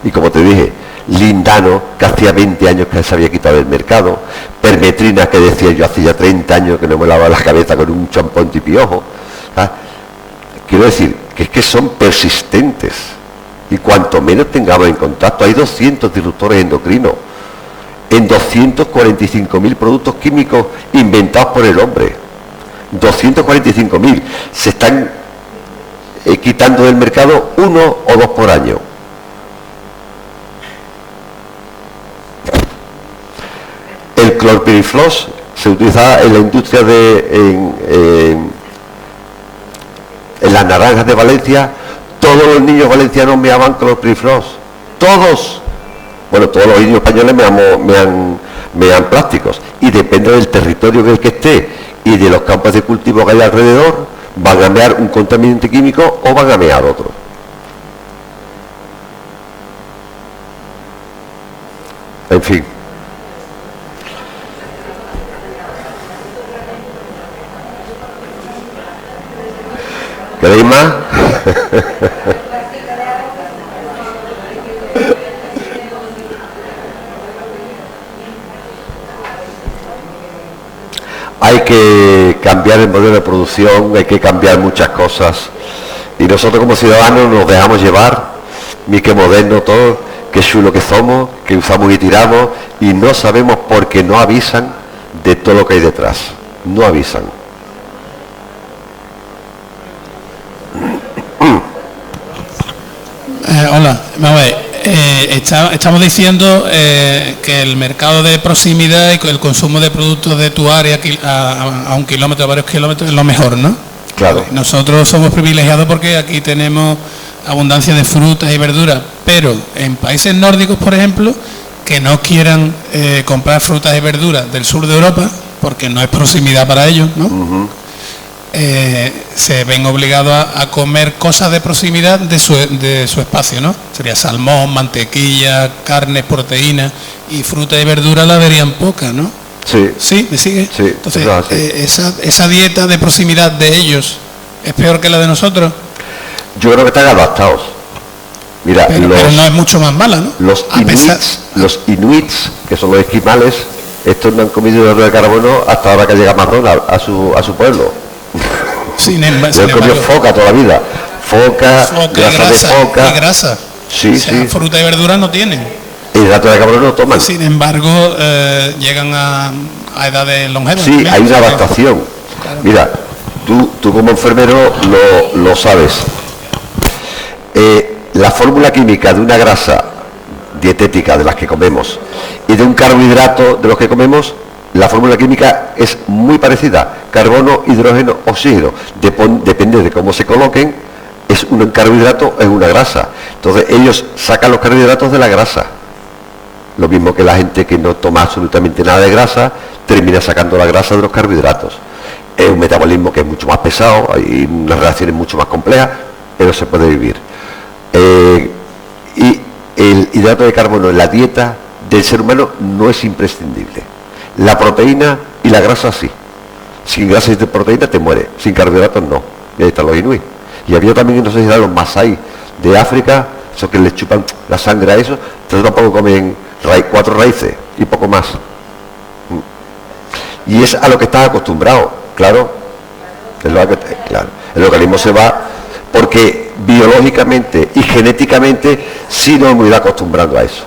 Y como te dije, Lindano, que hacía 20 años que se había quitado del mercado, Permetrina, que decía yo hacía 30 años que no me lavaba la cabeza con un champú antipiojo. Quiero decir que es que son persistentes. Y cuanto menos tengamos en contacto, hay 200 disruptores endocrinos en 245.000 productos químicos inventados por el hombre. 245.000. Se están quitando del mercado 1 o 2 por año. El clorpirifos se utiliza en la industria en las naranjas de Valencia. Todos los niños valencianos meaban clorpirifos. Todos. Bueno, todos los niños españoles mean plásticos. Y depende del territorio en el que esté y de los campos de cultivo que hay alrededor, van a mear un contaminante químico o van a mear otro. En fin. ¿Queréis más? Hay que cambiar el modelo de producción, hay que cambiar muchas cosas. Y nosotros como ciudadanos nos dejamos llevar, ni que moderno todo, que chulo que somos, que usamos y tiramos, y no sabemos por qué no avisan de todo lo que hay detrás. No avisan. Hola, vamos a ver. Estamos diciendo que el mercado de proximidad y el consumo de productos de tu área a un kilómetro, a varios kilómetros, es lo mejor, ¿no? Claro. Nosotros somos privilegiados porque aquí tenemos abundancia de frutas y verduras, pero en países nórdicos, por ejemplo, que no quieran comprar frutas y verduras del sur de Europa, porque no es proximidad para ellos, ¿no? Uh-huh. Se ven obligados a comer cosas de proximidad de su espacio, ¿no? Sería salmón, mantequilla, carnes, proteínas, y fruta y verdura la verían poca, ¿no? Sí. ¿Sí? ¿Me sigue? Sí. Entonces, esa dieta de proximidad de ellos es peor que la de nosotros. Yo creo que están adaptados. Mira, pero no es mucho más mala, ¿no? Los inuits, que son los esquimales, estos no han comido hidrato de carbono hasta ahora que llega McDonald's a su pueblo. Sin embargo, yo he comido foca toda la vida. Foca, grasa de foca. Y grasa. Sí, sí. Fruta y verdura no tienen. Hidrato de carbono no toman. Sin embargo, llegan a edades longevas. Sí, también hay una adaptación. Claro. Mira, tú como enfermero lo sabes. La fórmula química de una grasa dietética de las que comemos y de un carbohidrato de los que comemos, la fórmula química es muy parecida. Carbono, hidrógeno, oxígeno. Depende de cómo se coloquen, es un carbohidrato, es una grasa. Entonces ellos sacan los carbohidratos de la grasa. Lo mismo que la gente que no toma absolutamente nada de grasa, termina sacando la grasa de los carbohidratos. Es un metabolismo que es mucho más pesado, hay unas reacciones mucho más complejas, pero se puede vivir. Y el hidrato de carbono en la dieta del ser humano no es imprescindible. La proteína y la grasa sí. Sin grasa y proteína te muere, sin carbohidratos no. Y ahí están los inuit. Y había también, no sé si eran los masái de África, esos que les chupan la sangre a eso, entonces tampoco comen 4 raíces y poco más. Y es a lo que están acostumbrados, claro. Claro. El organismo se va porque biológicamente y genéticamente sí nos hemos ido acostumbrando a eso.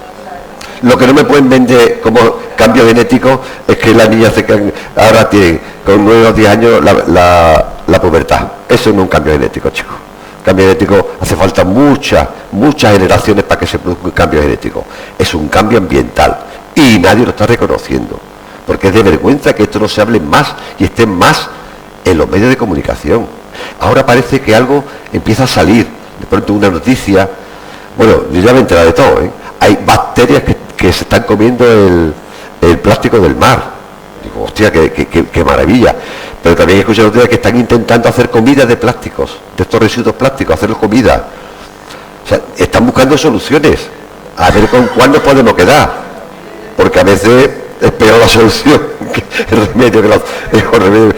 Lo que no me pueden vender como cambio genético es que las niñas ahora tienen con 9 o 10 años la pubertad. Eso no es un cambio genético, chicos. Cambio genético, hace falta muchas generaciones para que se produzca un cambio genético. Es un cambio ambiental y nadie lo está reconociendo, porque es de vergüenza que esto no se hable más y esté más en los medios de comunicación. Ahora parece que algo empieza a salir, de pronto una noticia. Bueno, yo ya me he enterado de todo, ¿eh? Hay bacterias que se están comiendo el plástico del mar. Digo, hostia, qué maravilla. Pero también he escuchado ustedes que están intentando hacer comida de plásticos, de estos residuos plásticos, hacerlos comida. O sea, están buscando soluciones. A ver con cuál nos podemos quedar. Porque a veces es peor la solución que el remedio, que el remedio.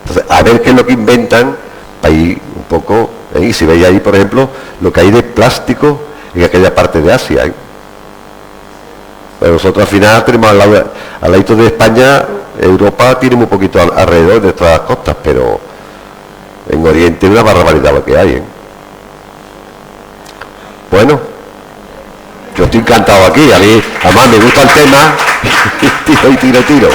Entonces, a ver qué es lo que inventan para ir un poco. Y si veis ahí, por ejemplo, lo que hay de plástico en aquella parte de Asia. Pero nosotros al final tenemos al ladito de España, Europa tiene muy poquito alrededor de todas las costas, pero En Oriente es una barbaridad lo que hay, ¿eh? Bueno, yo estoy encantado aquí, además me gusta el tema, tiro.